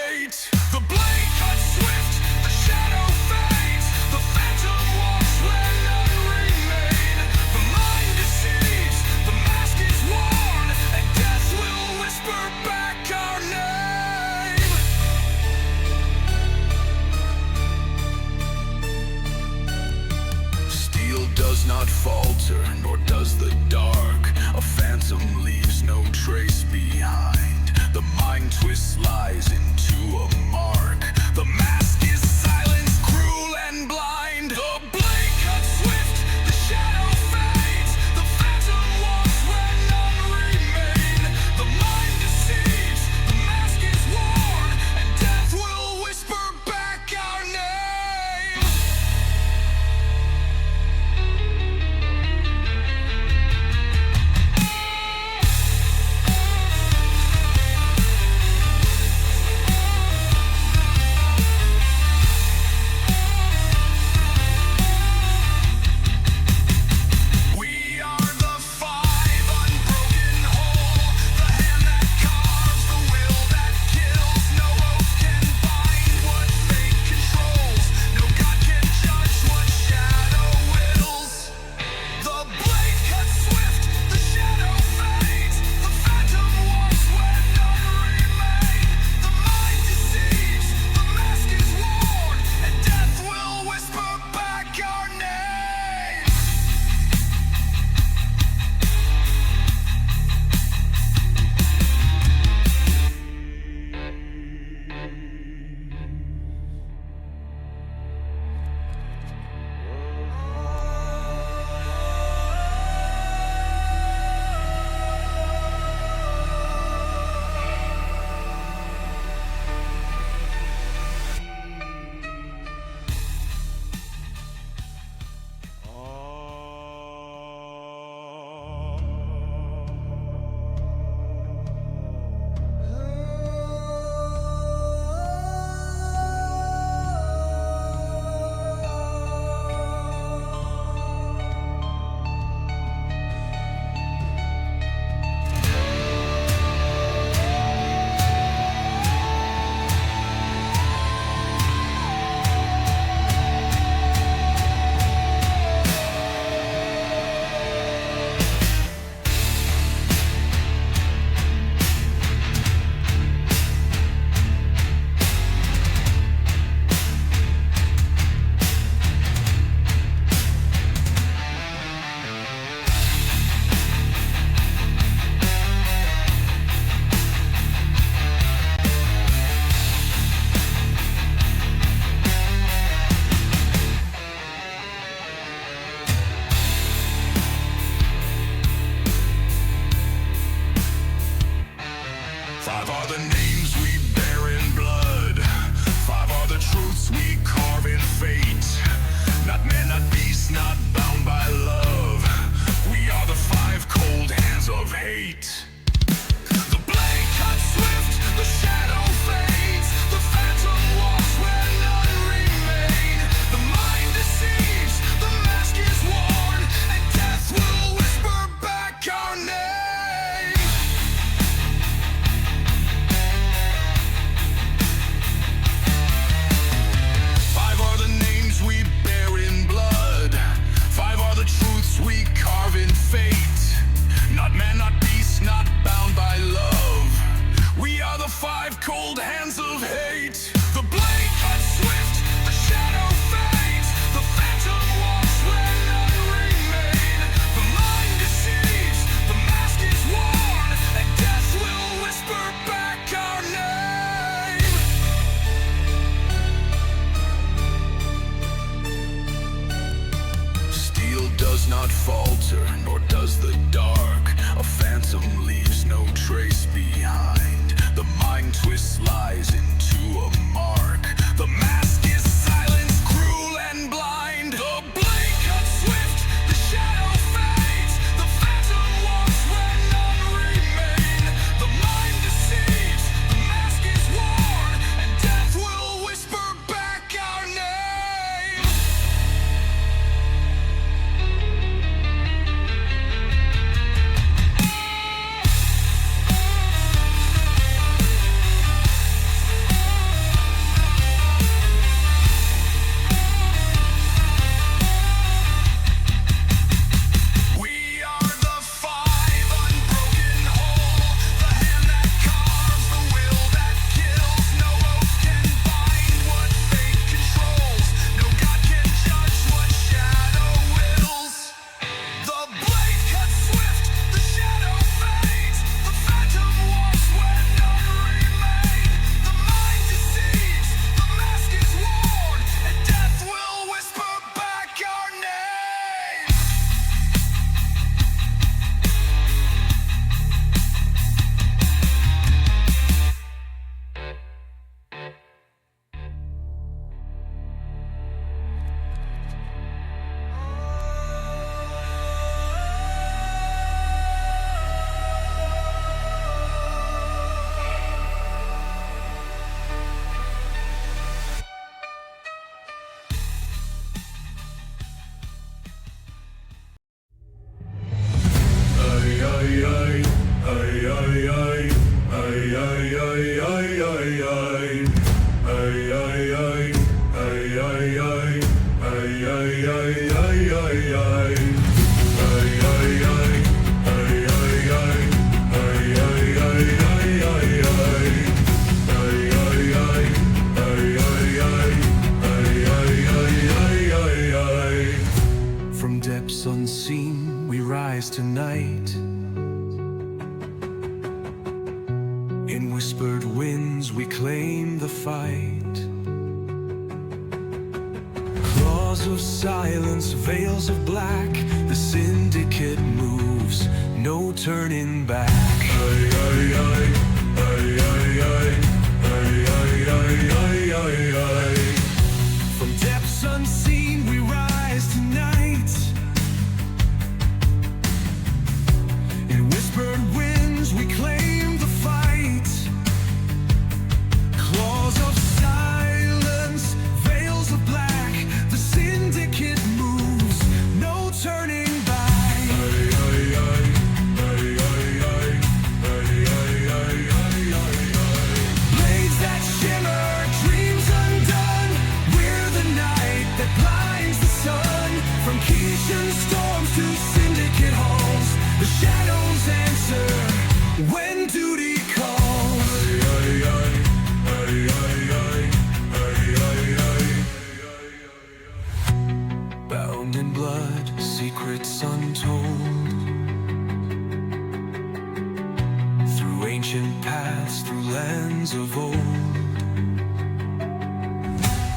hate. The blade cuts swift, the shadow fades. The phantom walks where none remain. The mind deceives, the mask is worn, and death will whisper back our name. Steel does not falter, nor does the dark. A phantom leaves no trace behind. The mind twists lies into a claim the fight. Claws of silence, veils of black, the syndicate moves, no turning back. Aye, aye, aye. Aye, aye, aye. Aye, aye, aye, aye, aye, aye. From depths unseen we rise tonight. In whispered winds we claim the fight. Claws of silence, veils of black, the syndicate moves, no turning back. Aye, aye, aye. Aye, aye, aye. Aye, aye, aye, aye, aye, aye. Blades that shimmer, dreams undone. We're the night that blinds the sun. From Keishan storms to syndicate halls, the shadows answer when duty calls. Aye, aye, aye. Aye, aye, aye. Aye, aye, aye. Bound in blood, secrets untold. Through ancient paths, through lands of old.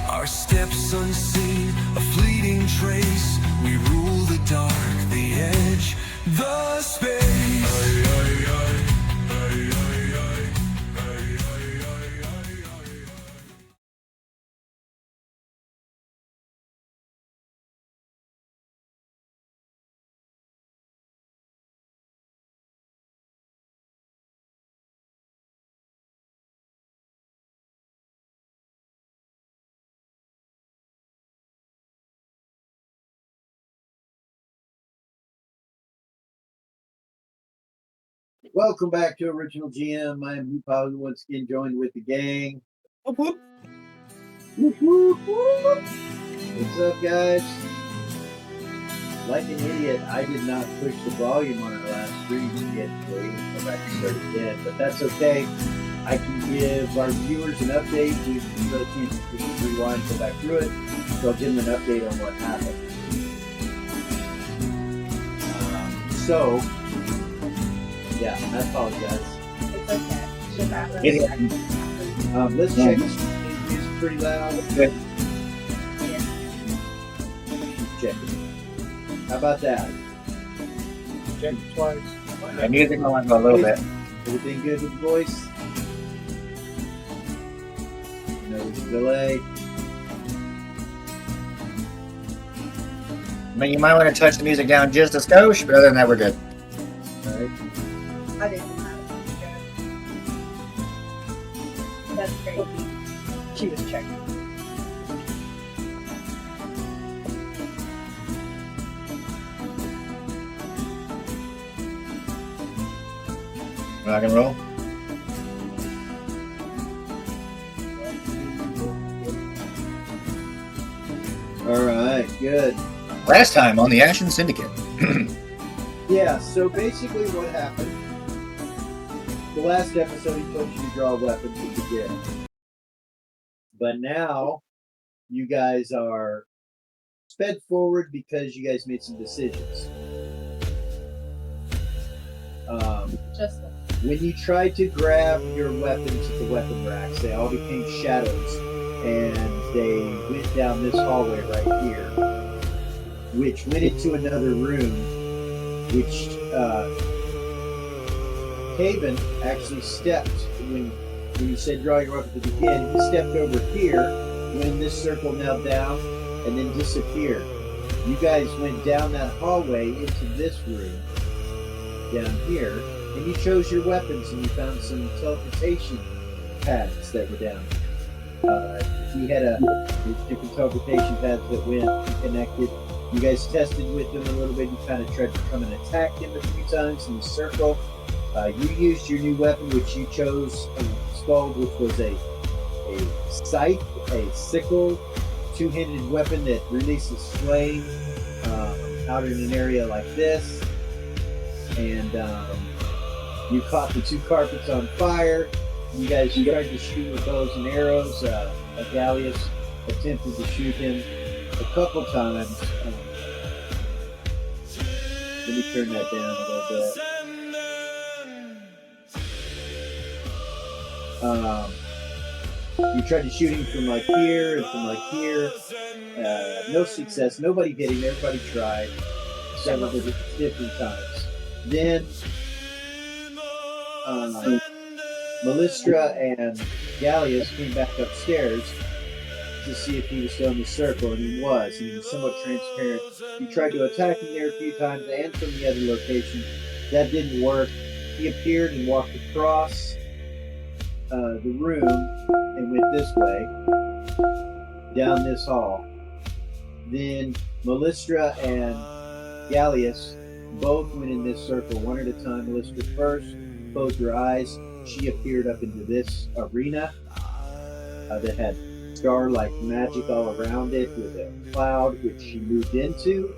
Our steps unseen, a fleeting trace. We rule the dark, the edge, the space. Aye, aye, aye. Aye, aye, aye. Aye, aye, aye, aye, aye. Welcome back to Original GM. I'm Hupahu, once again joined with the gang. Whoop, whoop. Whoop, whoop, whoop. What's up, guys? Like an idiot, I did not push the volume on our last stream yet. So we can go back and start again, but that's okay. I can give our viewers an update. We've got a chance to rewind, go back through it. So I'll give them an update on what happened. Yeah, I apologize. It's okay. Should happen. Let's check. It's pretty loud. Yeah. Check it. How about that? Check it twice. The music going for a little bit. Everything good with the voice? No delay. I mean, you might want to touch the music down just a skosh, but other than that, we're good. All right. I didn't know how to do. That's crazy. She was checking. Rock and roll. All right. Good. Last time on the Ashen Syndicate. Yeah. So basically, what happened? The last episode, he told you to draw weapons at the beginning, but now you guys are sped forward because you guys made some decisions. Just When you tried to grab your weapons at the weapon racks, they all became shadows, and they went down this hallway right here, which went into another room, which Haven actually stepped when you said draw your weapon to begin. He stepped over here, went in this circle now down, and then disappeared. You guys went down that hallway into this room down here, and you chose your weapons, and you found some teleportation pads that were down here. He had there's different teleportation pads that went connected. You guys tested with him a little bit. You kind of tried to come and attack him a few times in the circle. You used your new weapon, which you chose, installed, which was a scythe, a sickle, two-handed weapon that releases flame out in an area like this. And you caught the two carpets on fire. You guys tried to shoot with bows and arrows. Gallius attempted to shoot him a couple times. Let me turn that down a little bit. You tried to shoot him from like here and from like here. No success. Nobody hit him. Everybody tried several different times. Then Melistra and Gallius came back upstairs to see if he was still in the circle, and he was. And he was somewhat transparent. You tried to attack him there a few times and from the other location. That didn't work. He appeared and walked across the room and went this way, down this hall. Then Melistra and Gallius both went in this circle one at a time. Melistra first, closed her eyes. She appeared up into this arena that had star-like magic all around it with a cloud, which she moved into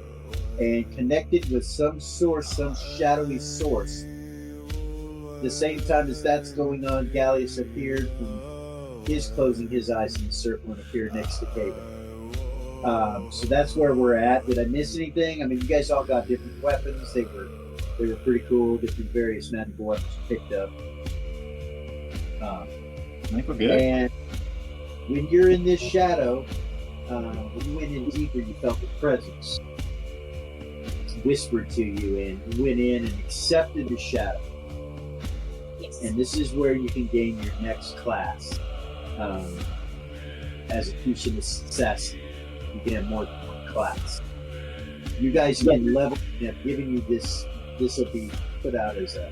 and connected with some source, some shadowy source. The same time as that's going on, Gallius appeared from his closing his eyes in the circle and appeared next to Kagan. So that's where we're at. Did I miss anything? I mean, you guys all got different weapons. They were pretty cool. Different various magical weapons picked up. I think we're good. And when you're in this shadow, when you went in deeper, you felt the presence whispered to you, and you went in and accepted the shadow. Yes. And this is where you can gain your next class. As a Kushin assassin, you can have more than one class. You guys can level. I've given you this. This will be put out as a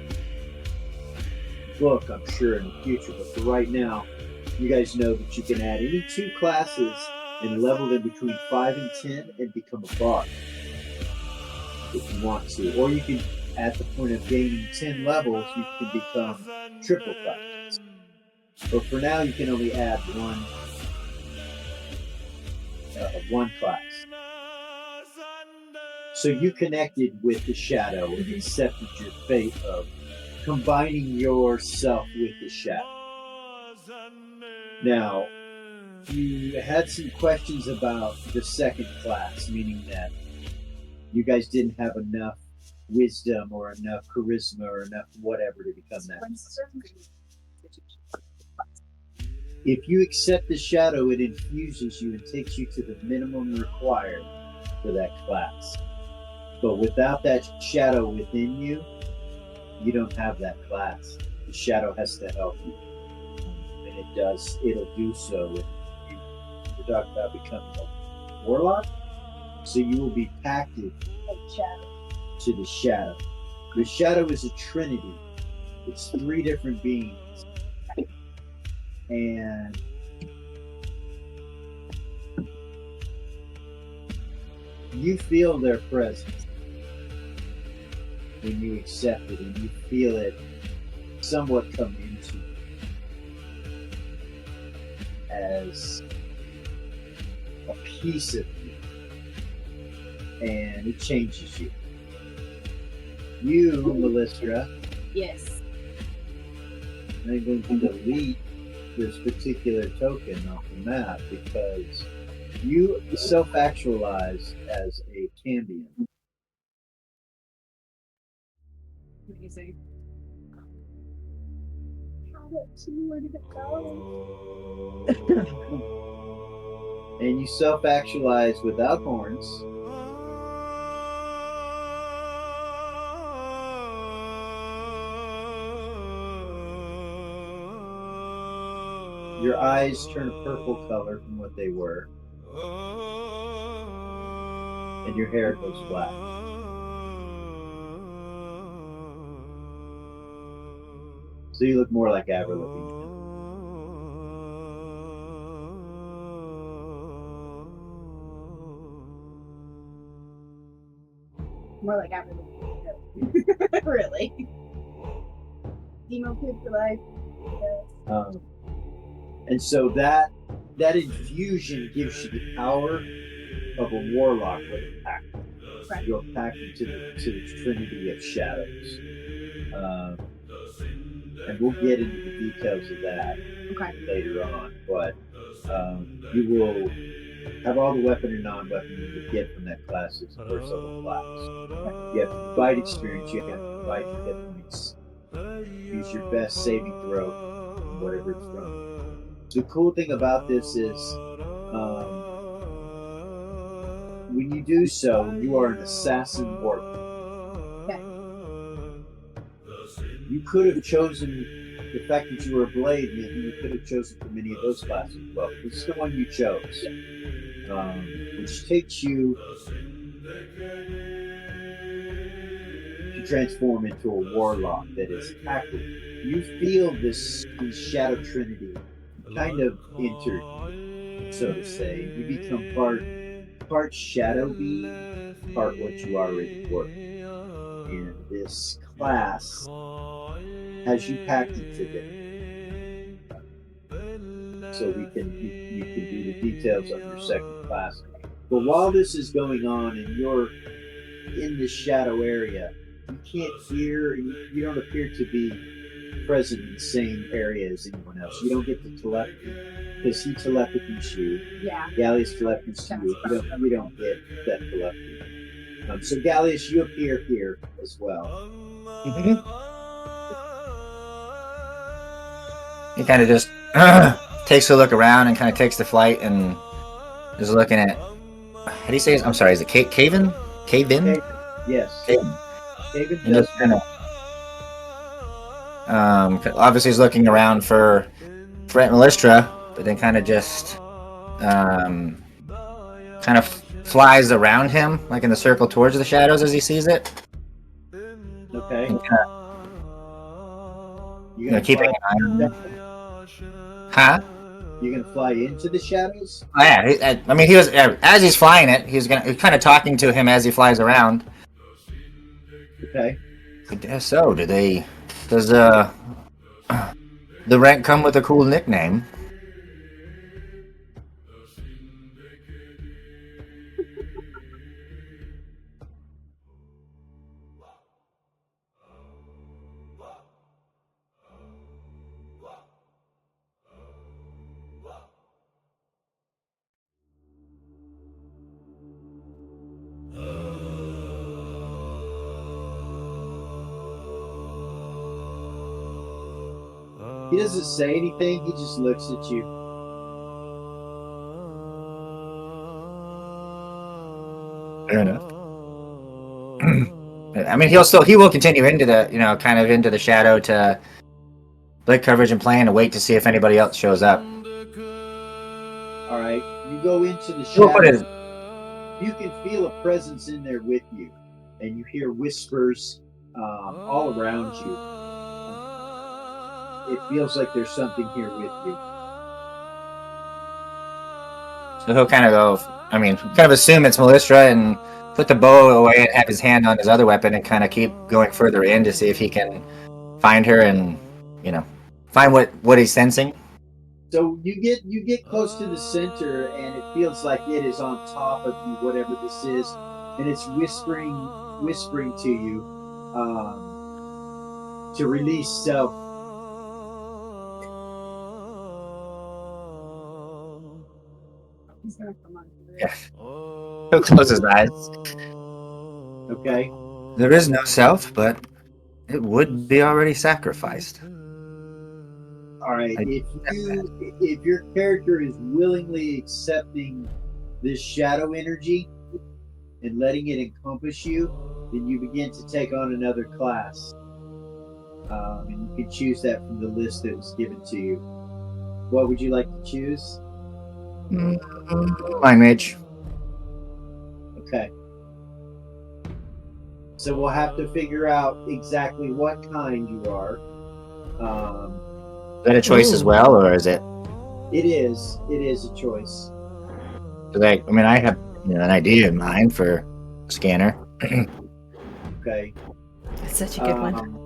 book, I'm sure, in the future. But for right now, you guys know that you can add any 2 classes and level them between 5 and 10 and become a bard if you want to. Or you can, at the point of gaining 10 levels, you can become triple classes. But for now, you can only add one class. So you connected with the shadow and accepted your fate of combining yourself with the shadow. Now, you had some questions about the second class, meaning that you guys didn't have enough wisdom or enough charisma or enough whatever to become that. If you accept the shadow, it infuses you and takes you to the minimum required for that class. But without that shadow within you, you don't have that class. The shadow has to help you. And it'll do so. We're talking about becoming a warlock. So you will be pacted to the shadow. The shadow is a trinity. It's 3 different beings. And you feel their presence when you accept it, and you feel it somewhat come into you as a piece of you, and it changes you. You, Melistra, Yes. I'm going to delete this particular token off the map because you self-actualize as a Cambion. What do you say? Where did it go? And you self-actualize without horns. Your eyes turn a purple color from what they were. And your hair goes black. So you look more like Avril Lavigne. More like after the really. Emo kid for life. Yes. And so that infusion gives you the power of a warlock with a pact. Right. You're packed to the trinity of shadows. And we'll get into the details of that later on. But you will have all the weapon and non-weapon you would get from that class as a first level class. You have to fight experience, you have to fight your hit points. Use your best saving throw, whatever it's from. The cool thing about this is when you do so, you are an assassin warrior. Okay. You could have chosen the fact that you were a blade, maybe you could have chosen from any of those classes as well. This is the one you chose, which takes you to transform into a warlock that is active. You feel this Shadow Trinity kind of enter, so to say. You become part shadow being, part what you already were. And this class has you packed into it. So you can do the details of your second class. But while this is going on and you're in this shadow area, you can't hear, you don't appear to be present in the same area as anyone else. You don't get the telepathy because he telepathies you. Yeah. Gallius telepathies to you. You don't get that telepathy. So Gallius, you appear here as well. Mm-hmm. He kind of just takes a look around and kind of takes the flight and is looking at. How do you say? I'm sorry. Is it Caven? Caven? Yes. Caven. David And does. just kind of. Obviously, he's looking around for Aunt Melistra, but then kind of just kind of flies around him, like in the circle towards the shadows as he sees it. Okay. And kind of, keeping an eye on him. Huh? You're gonna fly into the shadows? Oh, yeah. I mean, he was as he's flying it. He's kind of talking to him as he flies around. Okay. I guess so. Does the rank come with a cool nickname? He doesn't say anything. He just looks at you. Fair enough. I mean, he will continue into the kind of into the shadow to blade coverage and plan to wait to see if anybody else shows up. All right. You go into the shadows. You can feel a presence in there with you, and you hear whispers all around you. It feels like there's something here with you. So he'll kind of go. I mean, kind of assume it's Melistra and put the bow away and have his hand on his other weapon and kind of keep going further in to see if he can find her and find what he's sensing. So you get close to the center, and it feels like it is on top of you, whatever this is, and it's whispering to you to release self. He's gonna come on. Yeah. He'll close his eyes. Okay. There is no self, but it would be already sacrificed. All right. If your character is willingly accepting this shadow energy and letting it encompass you, then you begin to take on another class. And you can choose that from the list that was given to you. What would you like to choose? Mind Mage. Okay. So we'll have to figure out exactly what kind you are. Is that a choice as well, or is it? It is a choice. I have an idea in mind for a scanner. Okay. That's such a good one.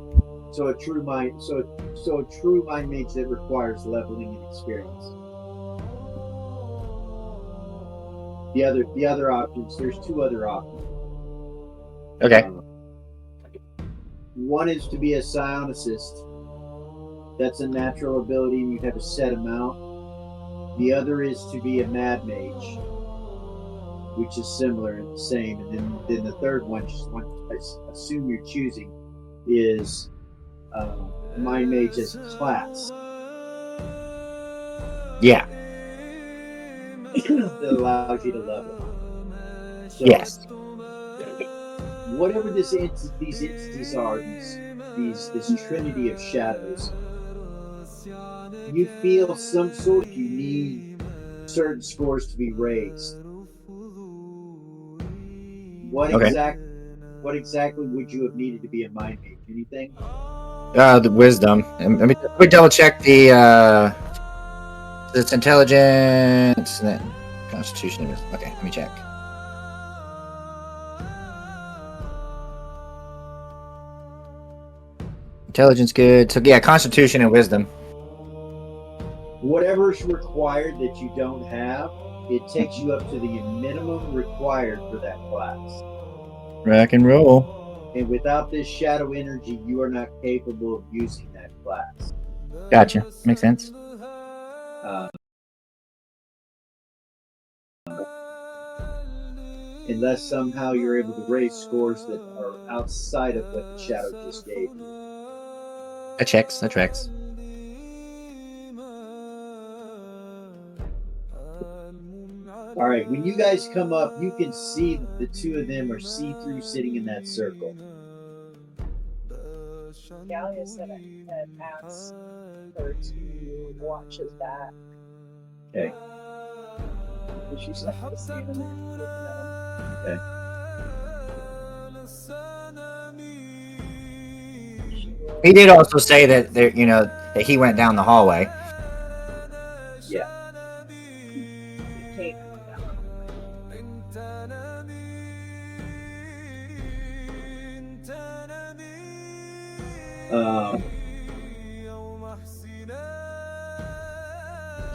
So a true mind mage that requires leveling and experience. The other options, there's two other options. Okay. One is to be a psionicist. That's a natural ability, and you have a set amount. The other is to be a mad mage, which is similar and the same. And then the third one, I assume you're choosing, is mind mage as a class. Yeah. that allows you to level. So Yes. whatever these entities are, this trinity of shadows, you feel some sort of you need certain scores to be raised. What Okay. exactly would you have needed to be a mind mage? Anything? The wisdom. And let me double check the it's intelligence and then constitution. Okay, let me check. Intelligence good. So yeah, constitution and wisdom. Whatever's required that you don't have, it takes you up to the minimum required for that class. Rock and roll. And without this shadow energy, you are not capable of using that class. Gotcha. Makes sense. Unless somehow you're able to raise scores that are outside of what the shadow just gave you. That checks. That tracks. All right, when you guys come up, you can see that the two of them are see-through sitting in that circle. Galia said I had asked her to watch his back. Okay. But she's not going to stand in there with them. Okay. He did also say that there, that he went down the hallway. Yeah. Kate,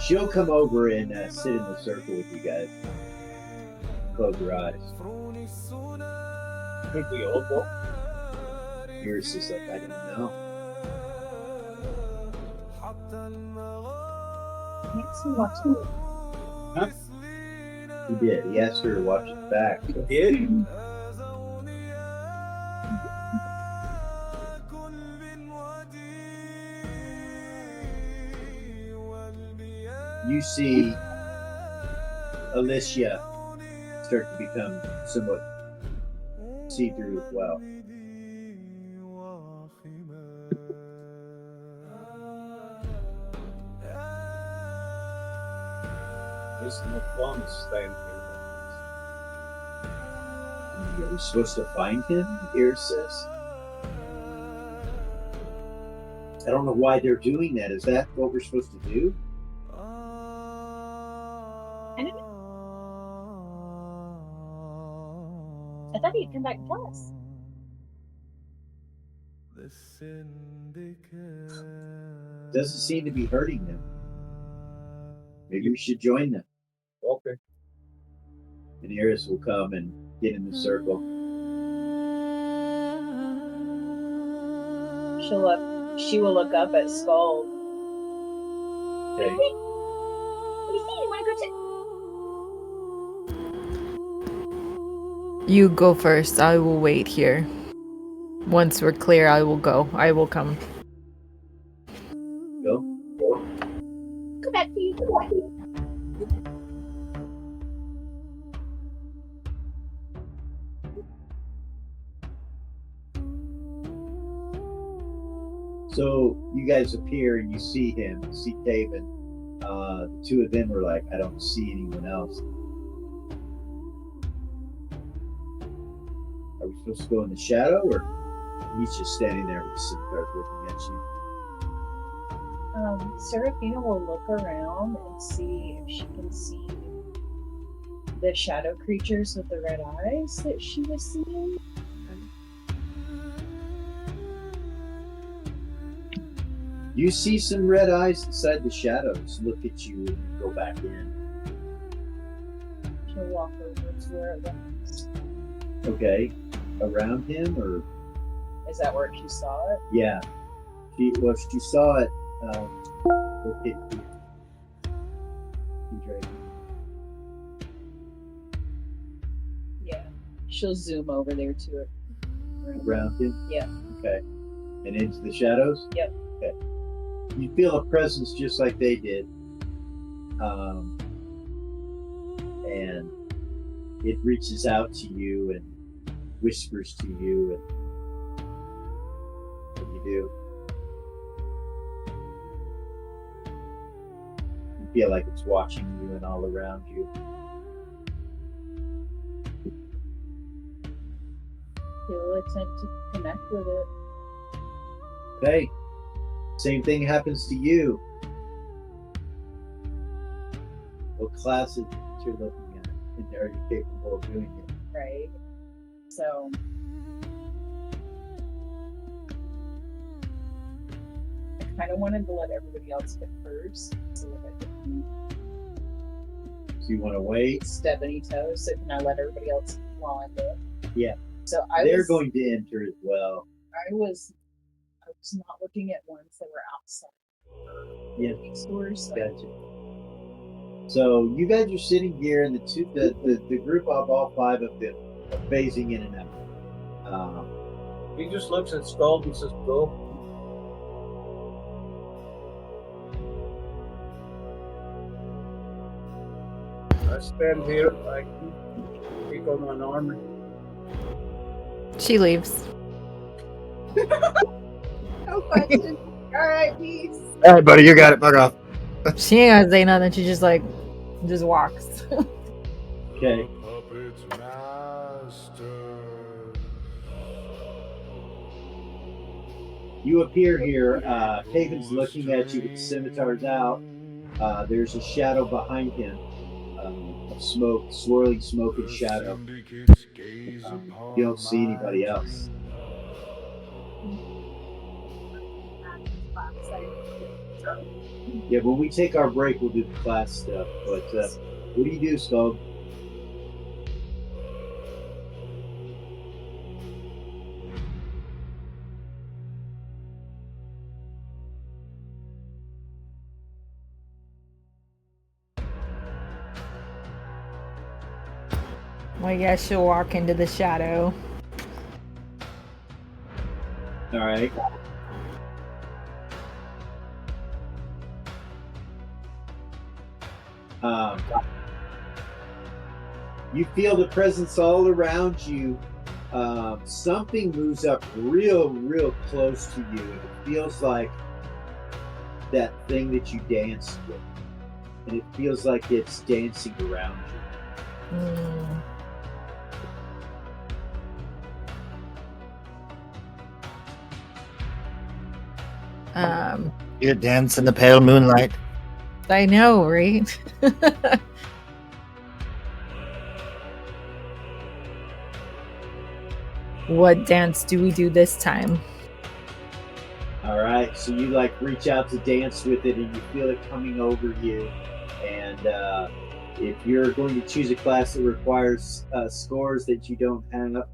She'll come over and sit in the circle with you guys. Close your eyes. I think we all go. Yours is like, I don't know. yes, he watched me. He did. He asked her to watch his back. He did? You see Alicia start to become somewhat see-through as well. It's no fun staying here. Are we supposed to find him? Ears says. I don't know why they're doing that. Is that what we're supposed to do? I don't know. I thought he'd come back and tell us. Doesn't seem to be hurting them. Maybe we should join them. Okay. And Eris will come and get in the circle. She will look up at Skull. Okay. What do you think? You want to go to? You go first. I will wait here. Once we're clear, I will go. I will come. Go. Go back to you. So you guys appear and you see him, you see Taven. The two of them are like, I don't see anyone else. Are we supposed to go in the shadow, or he's just standing there with the cigar looking at you? Serafina will look around and see if she can see the shadow creatures with the red eyes that she was seeing. You see some red eyes inside the shadows look at you and go back in. She'll walk over to where it was. Okay. Around him, or? Is that where she saw it? Yeah. She saw it. Look at you. Yeah. She'll zoom over there to it. Around him? Yeah. Okay. And into the shadows? Yep. Okay. You feel a presence just like they did. and it reaches out to you and whispers to you, and what do you do? You feel like it's watching you and all around you. He'll attempt to connect with it. Okay. Same thing happens to you. What class is it you're looking at? And are you capable of doing it? Right. So I kind of wanted to let everybody else get first so that I didn't So you want to wait? step any toes. So can I let everybody else while I look? Yeah. So They're going to enter as well. I was not looking at ones that were outside. Yeah. Stores. So Gotcha. So you guys are sitting here, and the group of all five of them are phasing in and out. He just looks at Skull and says, "Go." I stand here. I kick on one arm. She leaves. no question. All right, peace. All right, buddy, you got it. Fuck off. She ain't gonna say nothing. She just walks. Okay. You appear here. Haven's looking at you with the scimitars out. There's a shadow behind him. Of smoke, swirling smoke and shadow. You don't see anybody else. Yeah, when we take our break, we'll do the class stuff. But what do you do, Skull? I guess she'll walk into the shadow. All right. You feel the presence all around you. Something moves up real close to you, and it feels like that thing that you danced with, and it feels like it's dancing around you. You dance in the pale moonlight. I know, right? What dance do we do this time? All right, so you like reach out to dance with it, and you feel it coming over you. And if you're going to choose a class that requires scores that you don't have,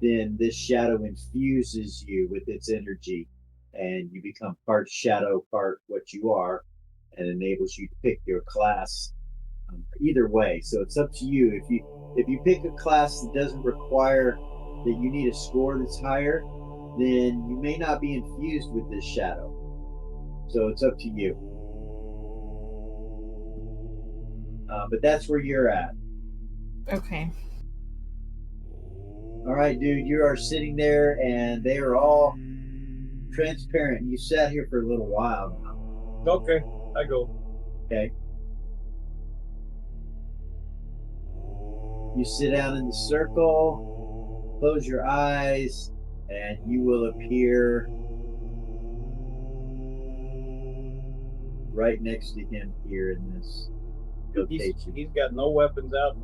then this shadow infuses you with its energy, and you become part shadow, part what you are, and enables you to pick your class. Either way, so it's up to you. If you pick a class that doesn't require that you need a score that's higher, then you may not be infused with this shadow. So it's up to you. But that's where you're at. Okay. All right, dude, you are sitting there, and they are all transparent. You sat here for a little while now. Okay, I go. Okay. You sit down in the circle, close your eyes, and you will appear right next to him here in this location. He's got no weapons out.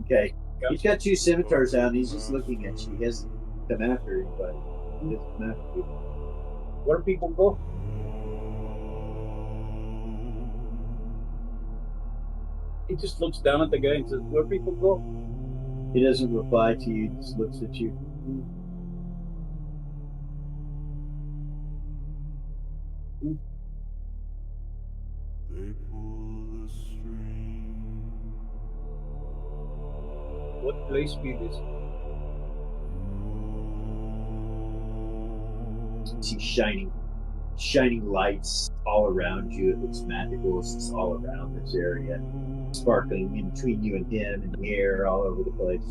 Okay. He's got two scimitars out, and he's just looking at you. He hasn't come after anybody. He doesn't come after you. Where do people go? He just looks down at the guy and says, "Where people go?" He doesn't reply to you. He just looks at you. What place be this? See shining shining lights all around you. It looks magical. It's just all around this area, sparkling in between you and him, and the air all over the place.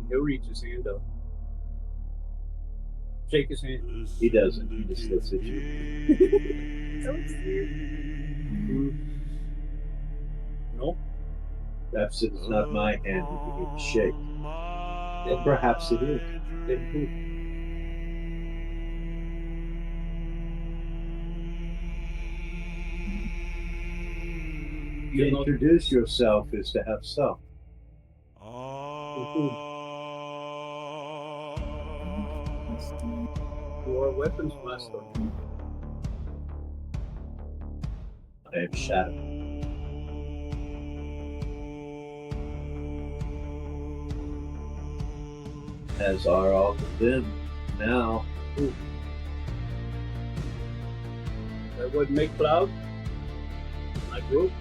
He'll reach his hand up. Shake his hand. He doesn't. He just looks at you. No. Perhaps it is not my hand that you need to shake. Or perhaps it is. Then who? To You know, introduce yourself is to have self. you are weapons master. I am Shadow. As are all of them now. That would make cloud. My group.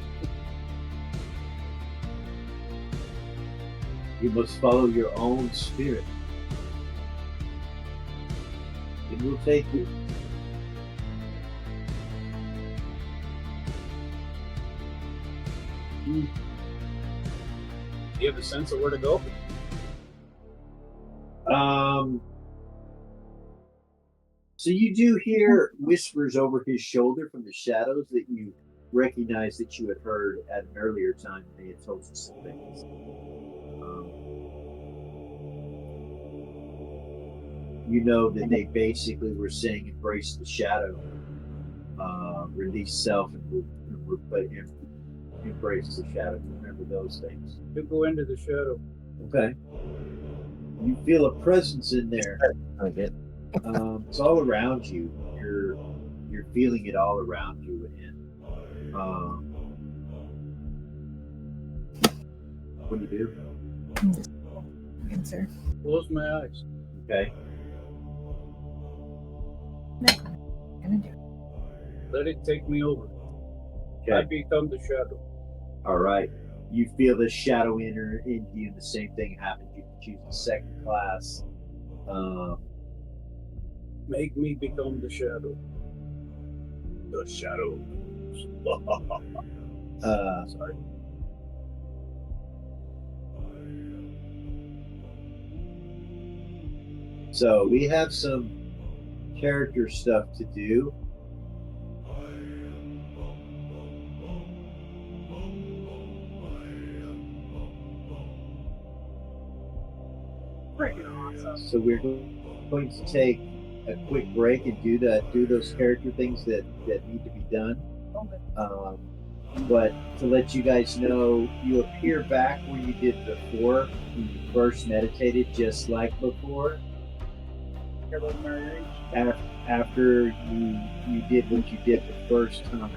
You must follow your own spirit. It will take you. Do you have a sense of where to go? So you do hear whispers over his shoulder from the shadows that you recognize that you had heard at an earlier time when they had told you some things. You know that they basically were saying embrace the shadow, release self, and embrace the shadow. Remember those things. You go into the shadow. Okay. You feel a presence in there. Okay. It's all around you. You're feeling it all around you, and what do you do? Answer. Close my eyes. Okay. Gonna do. Let it take me over. I Okay. become the shadow. All right. You feel the shadow enter into you, and the same thing happens. You can choose the second class. Make me become the shadow. The shadow. Sorry. So we have some character stuff to do. Freaking awesome. So we're going to take a quick break and do those character things that need to be done. Okay. But to let you guys know, you appear back where you did before when you first meditated, just like before. After you did what you did the first time.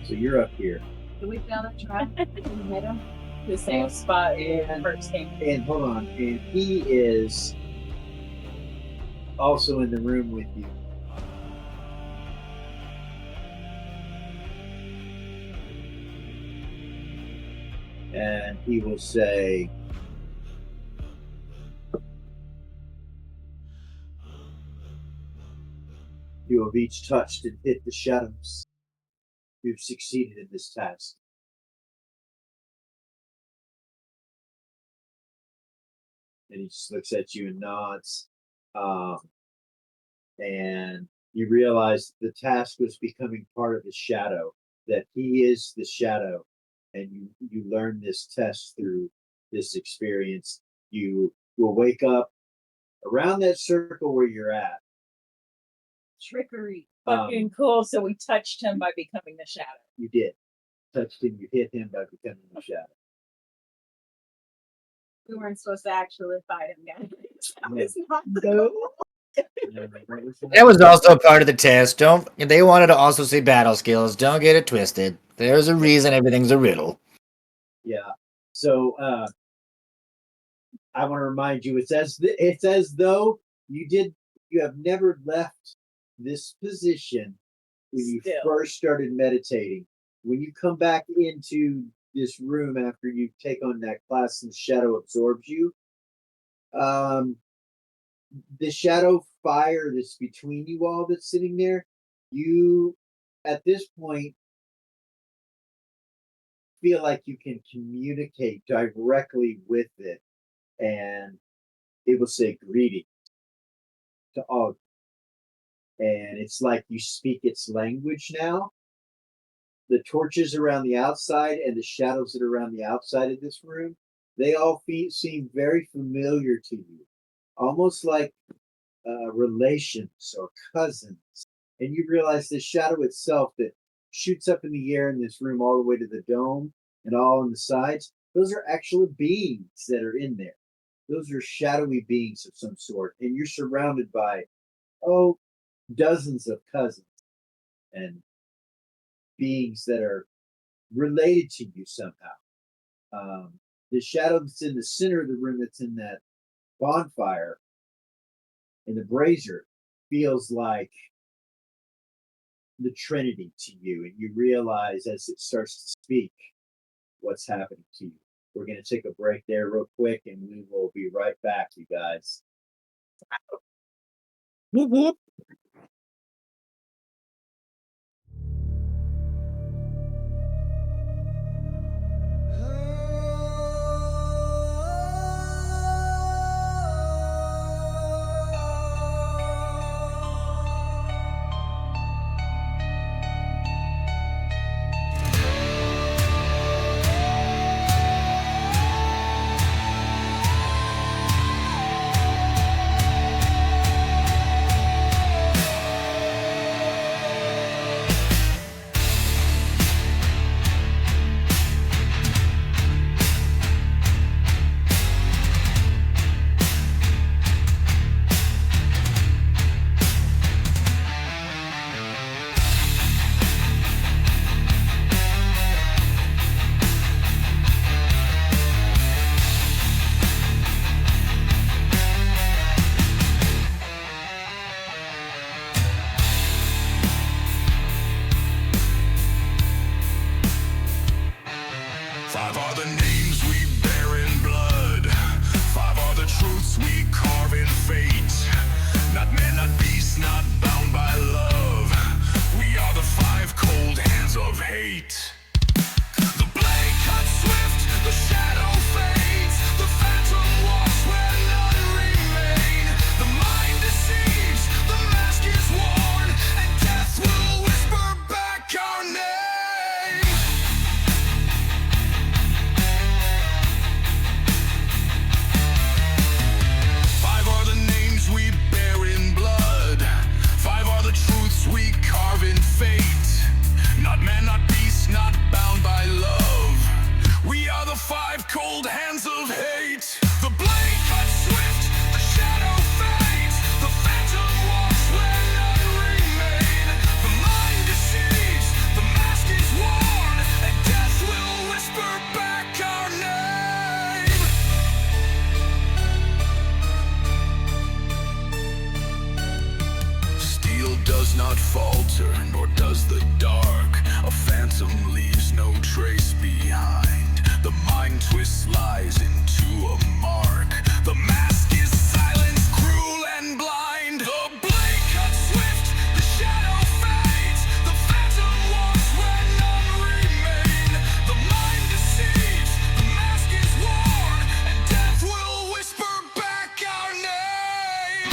So you're up here. Do we found a trap and hit him? The same spot and- first came. And hold on, and he is also in the room with you. And he will say, "You have each touched and hit the shadows. You've succeeded in this task." And he just looks at you and nods. And you realize the task was becoming part of the shadow, that he is the shadow. And you learn this test through this experience. You will wake up around that circle where you're at. Trickery. Fucking cool. So we touched him by becoming the shadow. You did. Touched him, you hit him by becoming the shadow. We weren't supposed to actually fight him, guys. That Yeah. was not That was also part of the test. Don't they wanted to also see battle skills? Don't get it twisted. There's a reason everything's a riddle. Yeah. So I want to remind you, it's as though you have never left this position when you Still. first started meditating. When you come back into this room after you take on that class and shadow absorbs you, the shadow fire that's between you all that's sitting there, you at this point feel like you can communicate directly with it, and it will say greeting to all. And it's like you speak its language now. The torches around the outside and the shadows that are around the outside of this room, they all seem very familiar to you, almost like relations or cousins. And you realize the shadow itself that shoots up in the air in this room all the way to the dome and all on the sides, those are actual beings that are in there. Those are shadowy beings of some sort. And you're surrounded by, oh, dozens of cousins and beings that are related to you somehow. The shadow that's in the center of the room, that's in that bonfire in the brazier, feels like the Trinity to you, and you realize as it starts to speak what's happening to you. We're going to take a break there real quick, and we will be right back, you guys. Whoop, whoop. Five are the names we bear in blood. Five are the truths we carve in fate. Not man, not beast, not bound by love. We are the five cold hands of hate. The blade cuts swift, the shadow fades. The phantom walks where none remain. The mind deceives, the mask is worn, and death will whisper back our name. Five are the names we bear in blood. Five are the truths we carve in fate. Not man, not beast, not bound by love. We are the five cold hands of hate. The blade cuts swift, the shadow fades. The phantom walks where none remain. The mind deceives, the mask is worn, and death will whisper back our name. Steel does not falter, nor does the dark. A phantom leaves no trace behind. The mind twists lies into a mark. The mask is silence, cruel and blind. The blade cuts swift, the shadow fades. The phantom walks where none remain. The mind deceives, the mask is worn, and death will whisper back our name.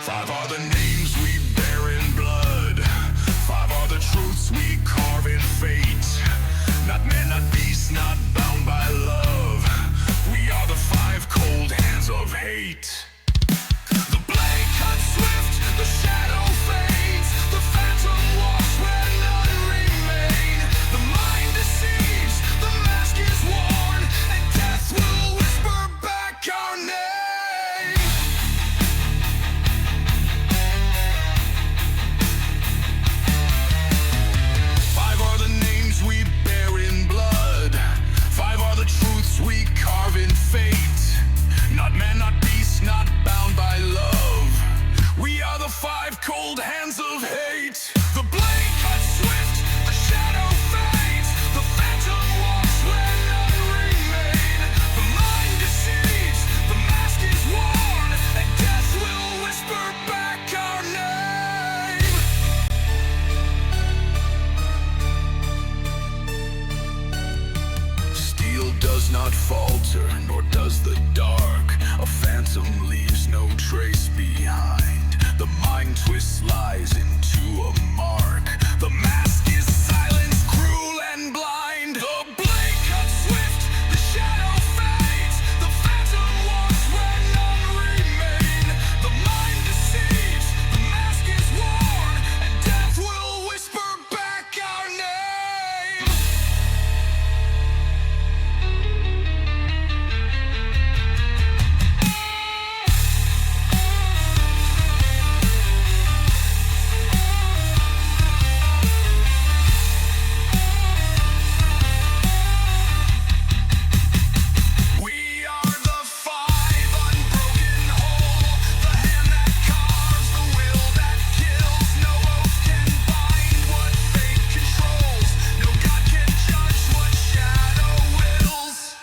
5 are the names we bear in blood. 5 are the truths we carve in fate. Not man, not beast, not bound by love. We are the 5 cold hands of hate. The blade cuts swift, the shadow fades. The phantom walks where none remain. The mind deceives, the mask is worn, and death will whisper back our name. 5 are the names we bear in blood. 5 are the truths we carve in fate. Not man, not beast, not bound by love. We are the 5 cold hands of hate. The blade cuts swift, the shadow fades. The phantom walks where none remain. The mind deceives, the mask is worn, and death will whisper back our name. Steel does not falter, nor does the dark. A phantom leaves no trace behind. The mind twists lies into a mark. The mask is silence, cruel and blind. The blade cuts swift, the shadow fades. The phantom walks where none remain. The mind deceives, the mask is worn, and death will whisper back our name. We are the 5 unbroken whole, the hand that carves, the will that kills. No oath can bind what fate controls. No God can judge what shadow wills.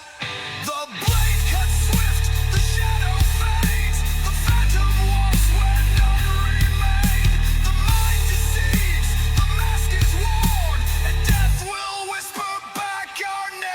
The blade cuts swift, the shadow fades. The phantom walks where none remain. The mind deceives, the mask is worn, and death will whisper back our name.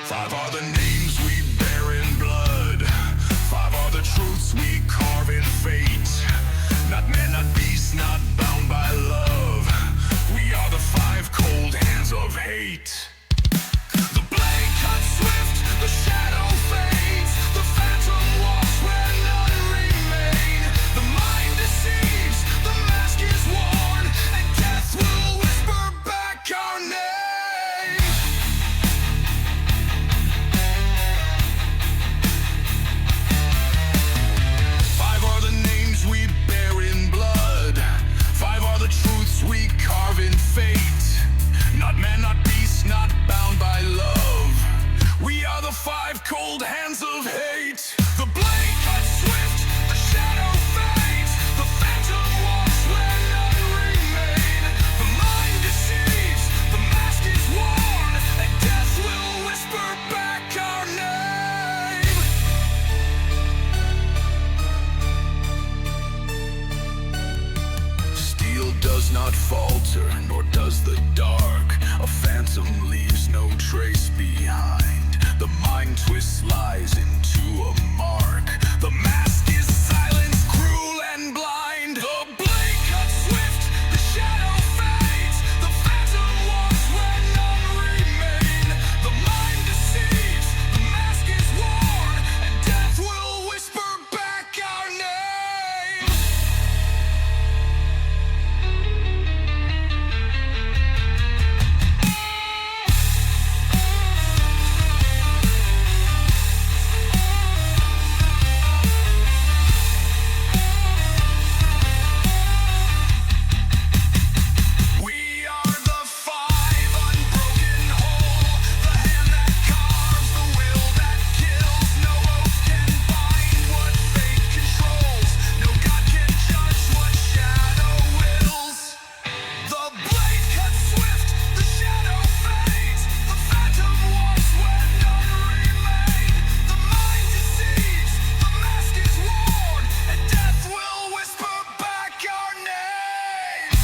Five are the names we bear in blood. 5 are the truths we carve in fate. Not man, not beast, not bound by love. We are the 5 cold hands of hate. The blade cuts swift, the shadow fades. The phantom walks where none remain. The mind deceives, the mask is worn, and death will whisper back our name. twist lies into a mark. The mask is silence, cruel and blind. The blade cuts swift, the shadow fades. The phantom walks where none remain. The mind deceives, the mask is worn, and death will whisper back our name. We are the five, unbroken whole. The hand that carves, the will that kills. No oath can bind what fate controls. No god can judge what shadow wills. The blade cuts swift, the shadow fades. The phantom walks where none remain. The mind deceives, the mask is worn, and death will whisper back our name.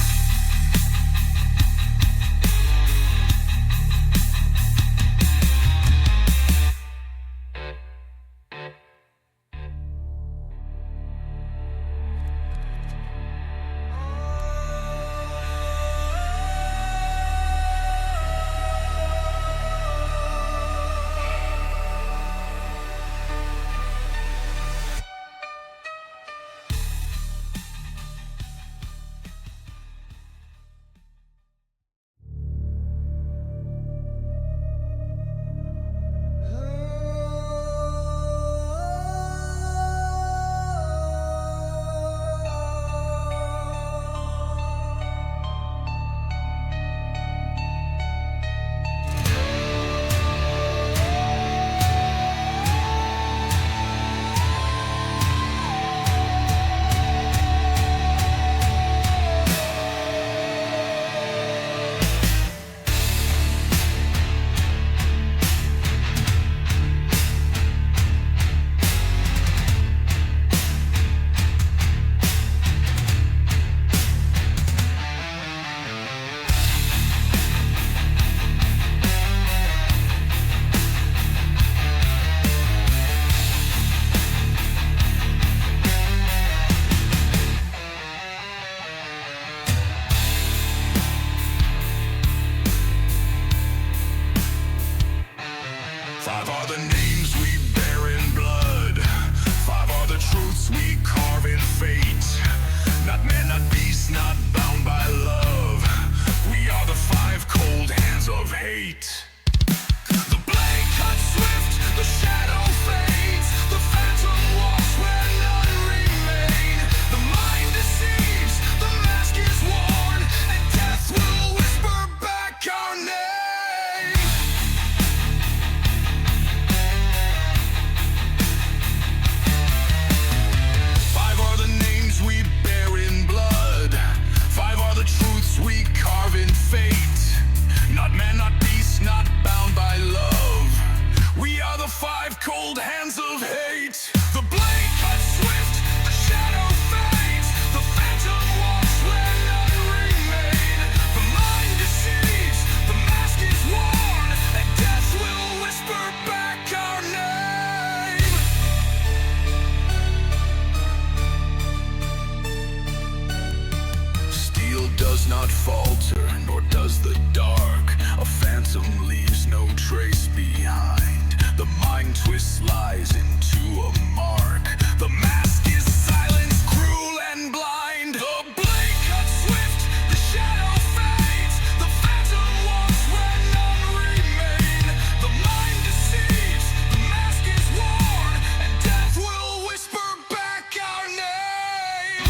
Five are the names we bear in blood. Five are the truths we carve in fate. Not man, not beast, not bound by love. We are the five cold hands of hate. The blade cuts swift, the shadow fades. The phantom walks where none remain. The mind deceives, the mask is worn, and death will whisper back our name. Five are the names we bear in blood. Five are the truths we carve in fate. Not man, not beast, not bound by love. We are the five cold hands of hate. The blade cuts swift, the shadow fades. The phantom walks where none remain. The mind deceives, the mask is worn, and death will whisper back our name. Steel does not falter, nor does the dark. A phantom leaves no trace behind. The mind twists lies into a mark. The mask is silence, cruel and blind. The blade cuts swift, the shadow fades. The phantom walks where none remain. The mind deceives, the mask is worn, and death will whisper back our name.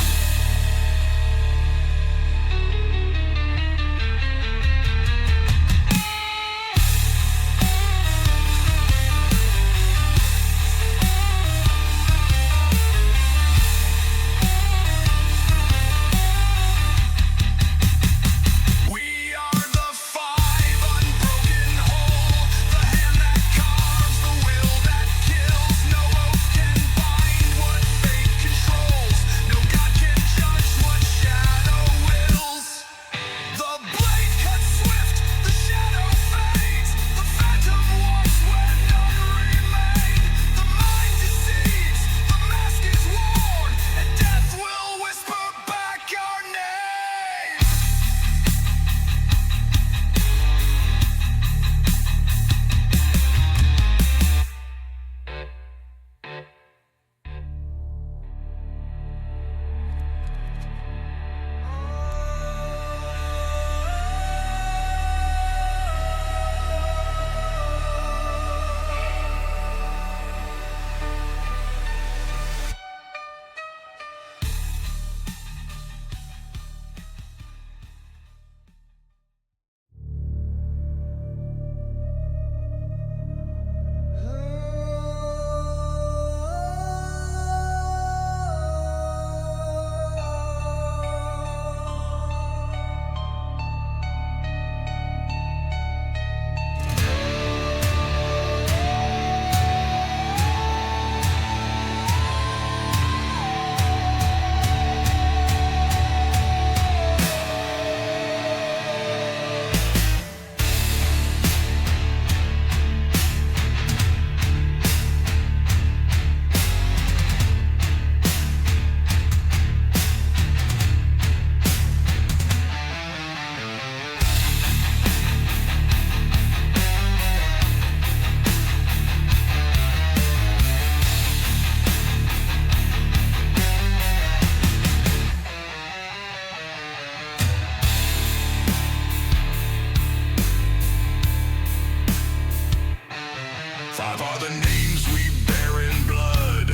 5 are the names we bear in blood.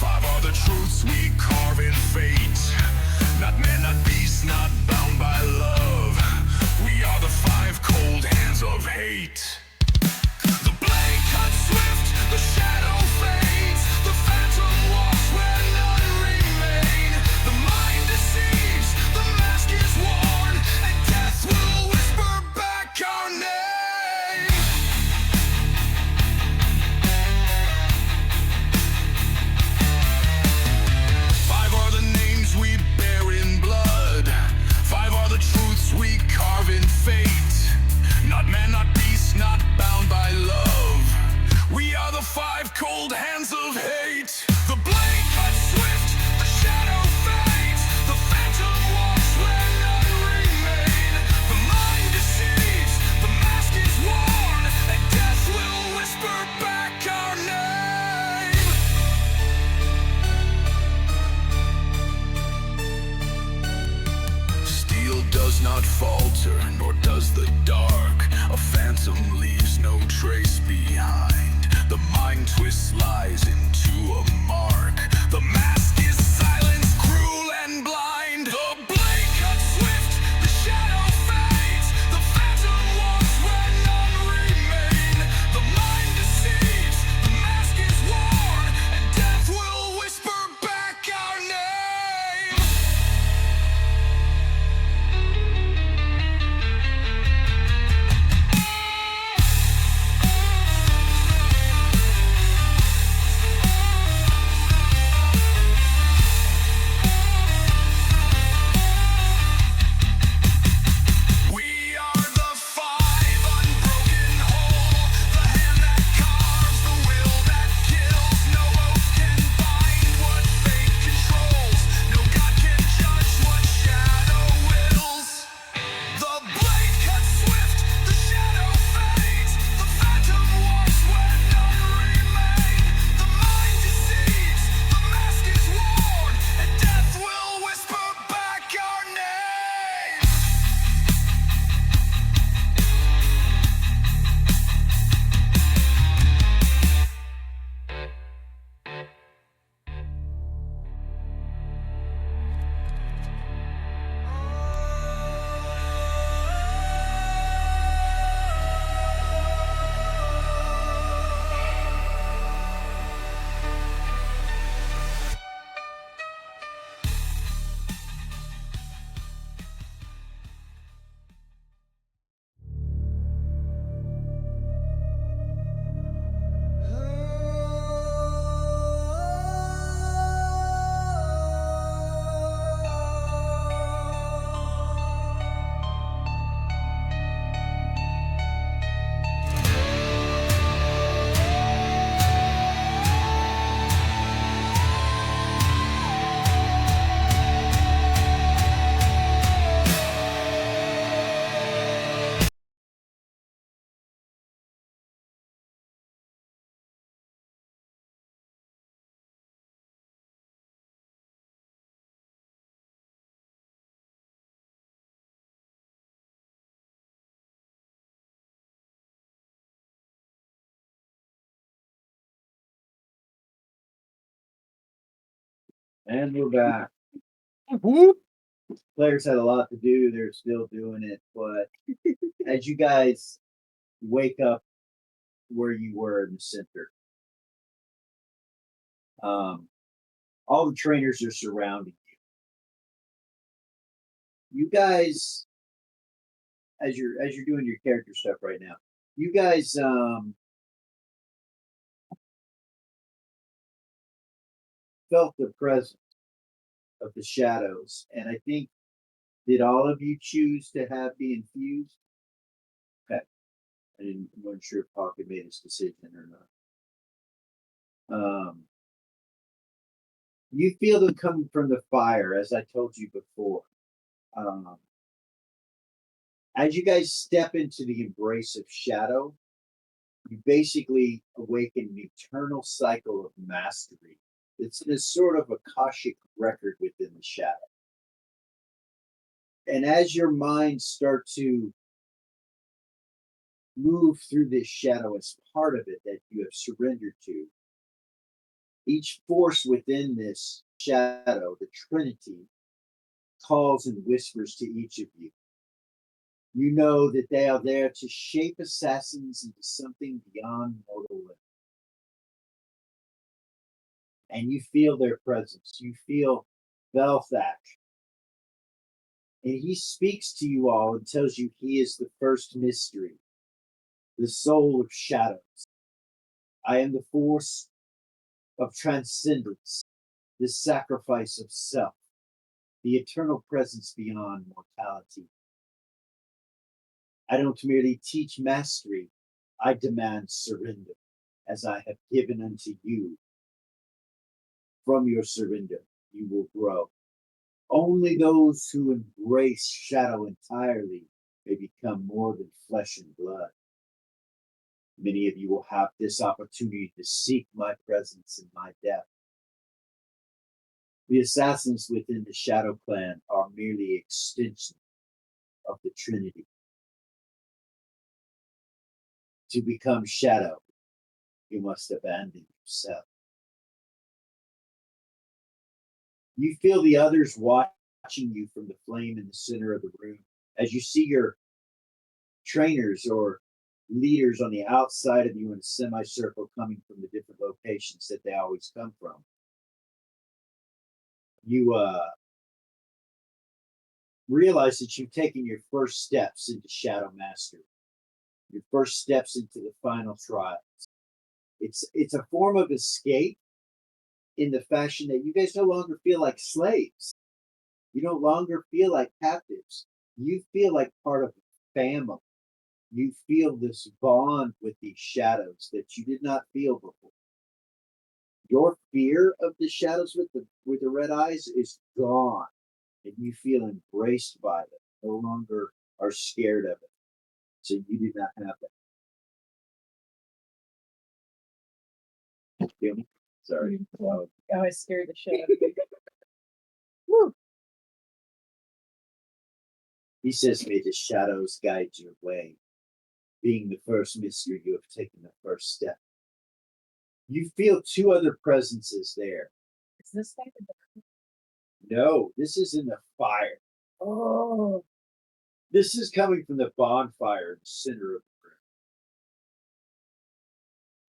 5 are the truths we carve in fate. Not man, not beast, not bound by love. We are the 5 cold hands of hate. The blade cuts swift, the shadow fades. The phantom walks where none remain. The mind deceives, the mask is worn, and death will whisper back our name. 5 are the names we bear in blood. 5 are the truths we carve in fate. Not man, not beast, not bound by love. We are the 5 cold hands of hate. The blade cuts swift, the shadow fades. The phantom walks where none remain. The mind deceives, the mask is worn, and death will whisper back our name. Steel does not falter, nor does the dark. A phantom leaves no trace behind. The mind twists lies into a mark. The mask is silence, cruel and blind. The blade cuts swift, the shadow fades. The phantom walks where none remain. The mind deceives, the mask is worn, and death will whisper back our name. We are the 5 unbroken whole, the hand that carves, the will that kills. No oath can bind what fate controls. No God can judge what shadow wills. The blade cuts swift, the shadow fades. The phantom walks where none remain. The mind deceives, the mask is worn, and death will whisper back our name. And we're back. Players had a lot to do. They're still doing it. But as you guys wake up where you were in the center, all the trainers are surrounding you. You guys, as you're doing your character stuff right now, you guys felt the presence of the shadows, and I think, did all of you choose to have be infused? Okay, wasn't sure if Pocket made his decision or not. You feel them coming from the fire, as I told you before. As you guys step into the embrace of shadow, you basically awaken an eternal cycle of mastery. It's a sort of Akashic record within the shadow. And as your minds start to move through this shadow as part of it that you have surrendered to. Each force within this shadow, the Trinity, calls and whispers to each of you. You know that they are there to shape assassins into something beyond mortal limit. And you feel their presence. You feel Belthak. And he speaks to you all and tells you he is the first mystery, the soul of shadows. I am the force of transcendence, the sacrifice of self, the eternal presence beyond mortality. I don't merely teach mastery, I demand surrender, as I have given unto you. From your surrender, you will grow. Only those who embrace shadow entirely may become more than flesh and blood. Many of you will have this opportunity to seek my presence in my depth. The assassins within the Shadow Clan are merely extensions of the Trinity. To become Shadow, you must abandon yourself. You feel the others watching you from the flame in the center of the room as you see your trainers or leaders on the outside of you in a semicircle coming from the different locations that they always come from. You realize that you've taken your first steps into Shadow Mastery, your first steps into the final trials. It's a form of escape in the fashion that you guys no longer feel like slaves. You no longer feel like captives. You feel like part of a family. You feel this bond with these shadows that you did not feel before. Your fear of the shadows with the red eyes is gone, and you feel embraced by them. No longer are scared of it. So you do not have that. Feel me? Sorry. Oh, I scared the shit out of me. Woo. He says, may the shadows guide your way. Being the first mystery, you have taken the first step. You feel two other presences there. Is this guy the No, this is in the fire. Oh, This is coming from the bonfire in the center of the room.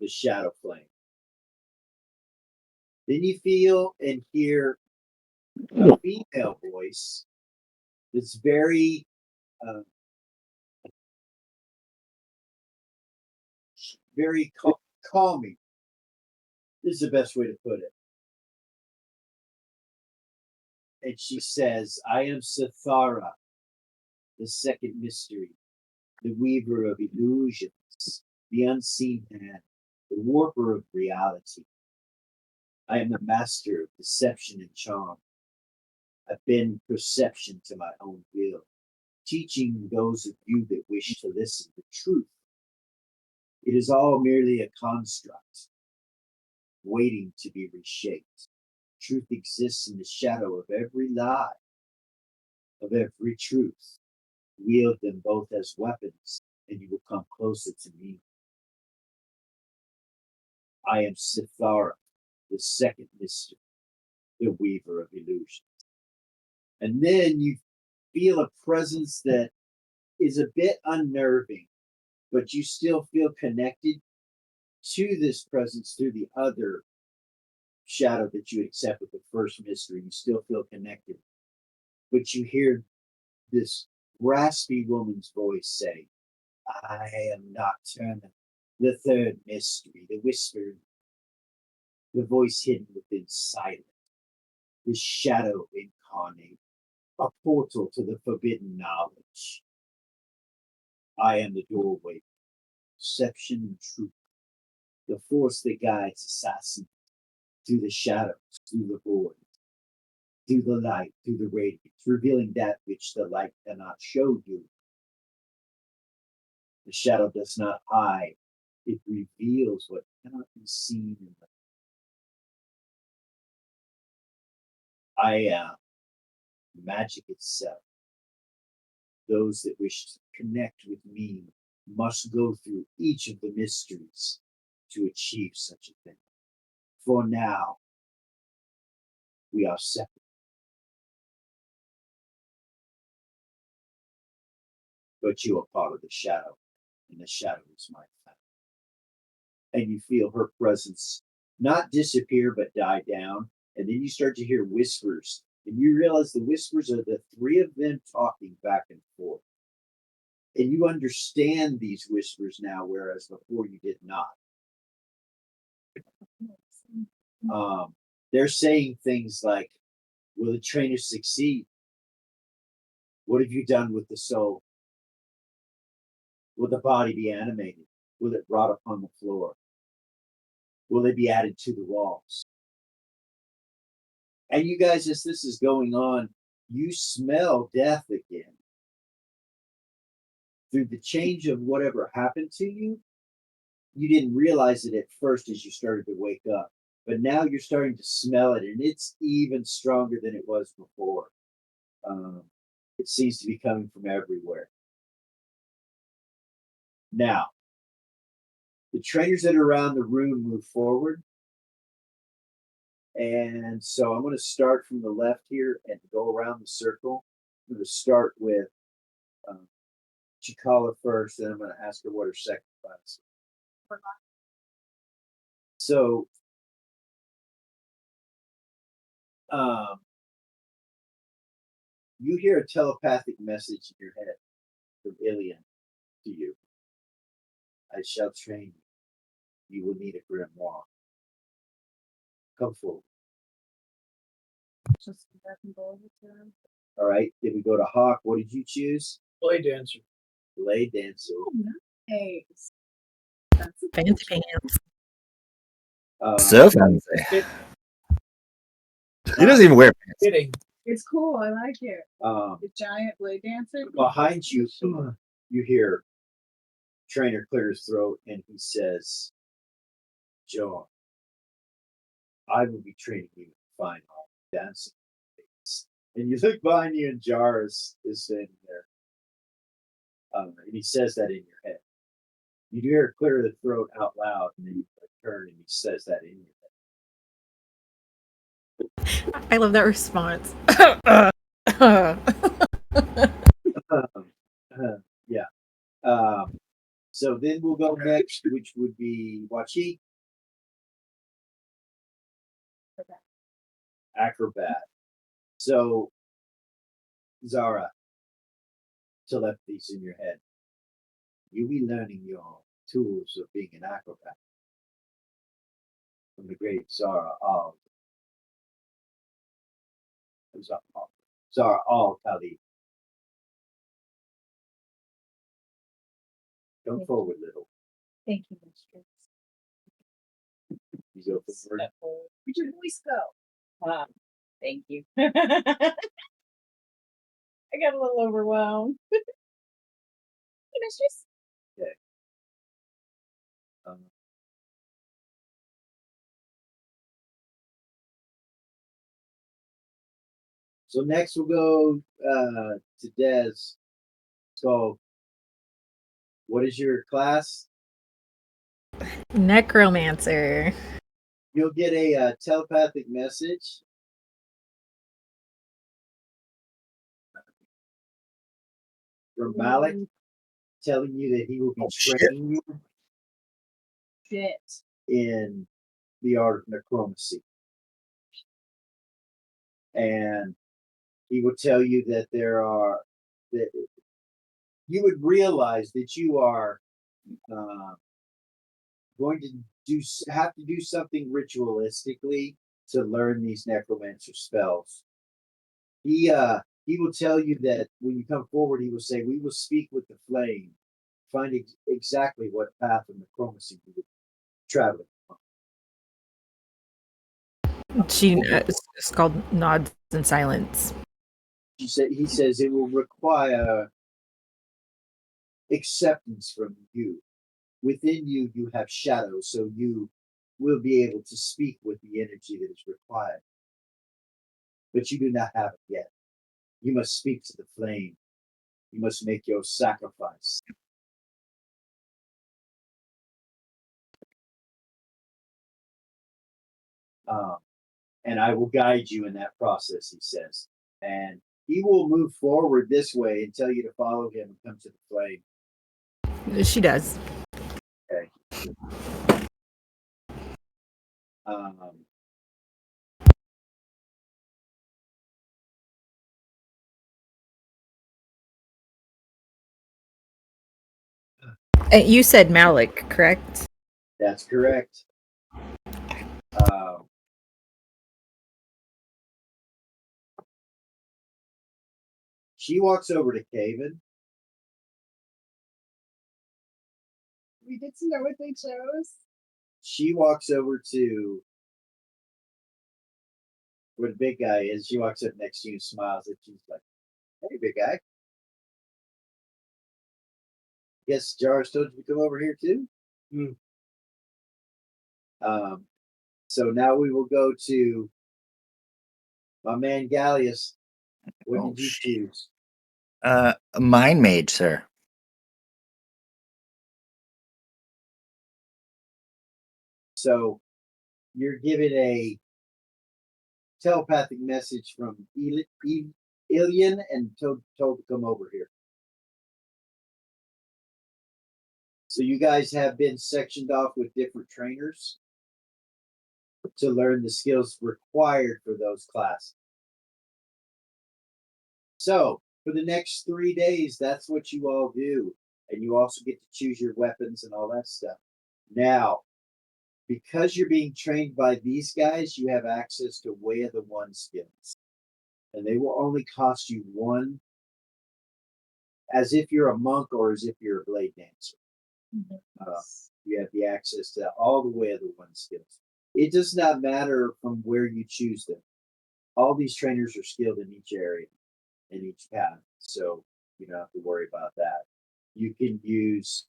The shadow flame. Then you feel and hear a female voice that's very very calming. This is the best way to put it. And she says, I am Sithara, the second mystery, the weaver of illusions, the unseen hand, the warper of reality. I am the master of deception and charm. I bend perception to my own will, teaching those of you that wish to listen the truth. It is all merely a construct, waiting to be reshaped. Truth exists in the shadow of every lie, of every truth. Wield them both as weapons, and you will come closer to me. I am Sithara, the second mystery, the weaver of illusion. And then you feel a presence that is a bit unnerving, but you still feel connected to this presence through the other shadow that you accept with the first mystery. You still feel connected, but you hear this raspy woman's voice say, I am Nocturna, the third mystery, the whisper, the voice hidden within silence, the shadow incarnate, a portal to the forbidden knowledge. I am the doorway, perception and truth, the force that guides assassins through the shadows, through the void, through the light, through the radiance, revealing that which the light cannot show you. The shadow does not hide, it reveals what cannot be seen in the I am magic itself. Those that wish to connect with me must go through each of the mysteries to achieve such a thing. For now, we are separate. But you are part of the shadow, and the shadow is my family. And you feel her presence not disappear, but die down. And then you start to hear whispers, and you realize the whispers are the three of them talking back and forth. And you understand these whispers now, whereas before you did not. They're saying things like, will the trainer succeed? What have you done with the soul? Will the body be animated? Will it rot upon the floor? Will they be added to the walls? And you guys, as this is going on, you smell death again. Through the change of whatever happened to you, you didn't realize it at first as you started to wake up. But now you're starting to smell it, and it's even stronger than it was before. It seems to be coming from everywhere. Now, the trainers that are around the room move forward. And so I'm going to start from the left here and go around the circle. I'm going to start with Cikala first, then I'm going to ask her what her second class is. So, you hear a telepathic message in your head from Ilian to you. I shall train you. You will need a grimoire. Come forward. Just back and go over to him. All right. Then we go to Hawk. What did you choose? Blade dancer. Blade dancer. Oh, nice. That's a Fancy pants. So fancy. Fit, He doesn't even wear pants. fitting. It's cool. I like it. Um, The giant blade dancer. behind you, you hear trainer clear his throat and he says, Joan, I will be training you in fine art dancing. And you look behind you and Jarvis is standing there. And he says that in your head. You hear it clear the throat out loud, and then you turn and he says that in your head. I love that response. Yeah. So then we'll go next, which would be Wachi. Acrobat. So, Zara, telepathy's in your head. You'll be learning your tools of being an acrobat from the great Zara Kali. Come forward, little. Thank you, mistress. You go forward. Step forward. Where'd your voice go? Thank you. I got a little overwhelmed. Hey, mistress. Okay. So next we'll go to Des. So, what is your class? Necromancer. You'll get a telepathic message. From Malik telling you that he will be training you Shit. in the art of necromancy. And he will tell you that that you would realize that you are going to have to do something ritualistically to learn these necromancer spells. He will tell you that when you come forward, he will say, "We will speak with the flame, find exactly what path of necromancy you would travel." It's called Nods in Silence. He says it will require acceptance from you. Within you, you have shadows, so you will be able to speak with the energy that is required. But you do not have it yet. You must speak to the flame. You must make your sacrifice. And I will guide you in that process, he says. And he will move forward this way and tell you to follow him and come to the flame. She does. Okay. Um, You said Malik, correct? that's correct. She walks over to Caven. We get to know what they chose. She walks over to where the big guy is. She walks up next to you and smiles and she's like, "Hey, big guy. Guess Jar's told you to come over here too?" So now we will go to my man Gallius. What Oh, did you choose? A mind mage, sir. So you're given a telepathic message from Ilian and told to come over here. So you guys have been sectioned off with different trainers to learn the skills required for those classes. So for the next 3 days, that's what you all do. And you also get to choose your weapons and all that stuff. Now, because you're being trained by these guys, you have access to Way of the One skills. And they will only cost you one, as if you're a monk or as if you're a blade dancer. You have the access to all the Way of the One skills. It does not matter from where you choose them. All these trainers are skilled in each area, in each path. So you don't have to worry about that. You can use,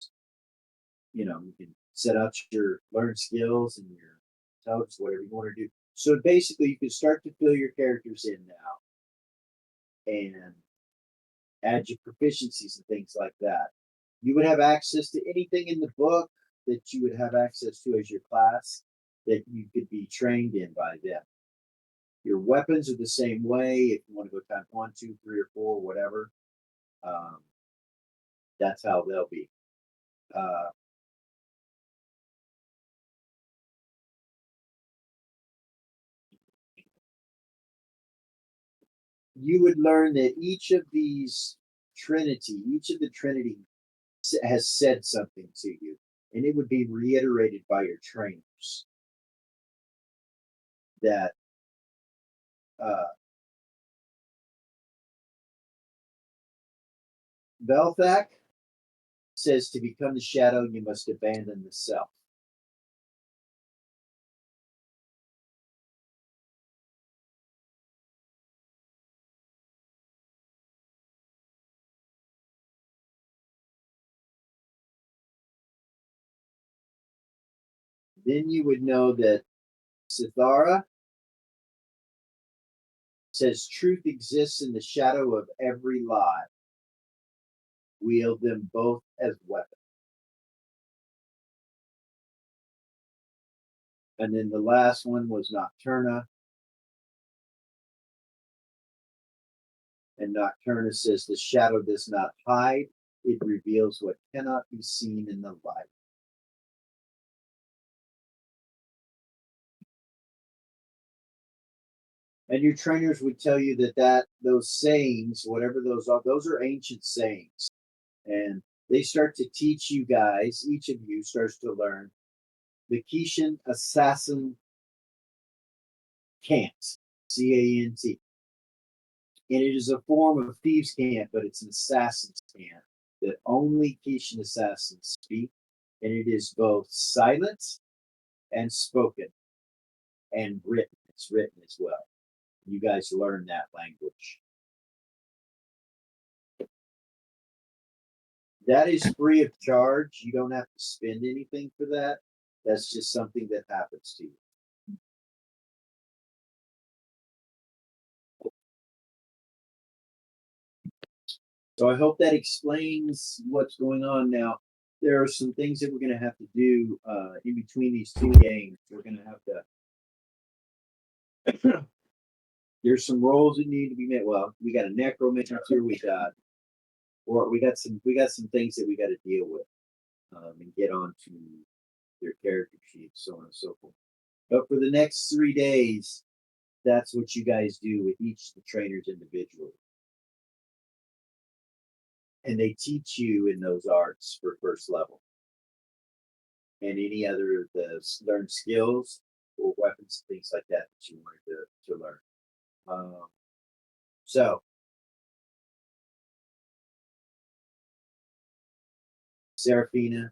you can set out your learned skills and your intelligence, whatever you want to do. So basically, you can start to fill your characters in now and add your proficiencies and things like that. You would have access to anything in the book that you would have access to as your class that you could be trained in by them. Your weapons are the same way. If you want to go times 1, 2, 3, or 4, whatever, that's how they'll be. You would learn that each of the Trinity has said something to you, and it would be reiterated by your trainers. That Belthak says to become the shadow, you must abandon the self. Then you would know that Sithara says truth exists in the shadow of every lie. Wield them both as weapons. And then the last one was Nocturna. And Nocturna says the shadow does not hide, it reveals what cannot be seen in the light. And your trainers would tell you that those sayings, whatever those are ancient sayings. And they start to teach you guys, each of you starts to learn the Kishan assassin cant, C-A-N-T. And it is a form of thieves' cant, but it's an assassin's cant that only Kishan assassins speak. And it is both silent and spoken and written. It's written as well. You guys learn that language. That is free of charge. You don't have to spend anything for that. That's just something that happens to you. So I hope that explains what's going on now. There are some things that we're going to have to do in between these two games. We're going to have to There's some roles that need to be made. Well, we got a necromancer. We got some things that we got to deal with and get onto their character sheets, so on and so forth. But for the next 3 days, that's what you guys do with each of the trainers individually. And they teach you in those arts for first level. And any other of the learned skills or weapons, things like that that you wanted to learn. So, Seraphina,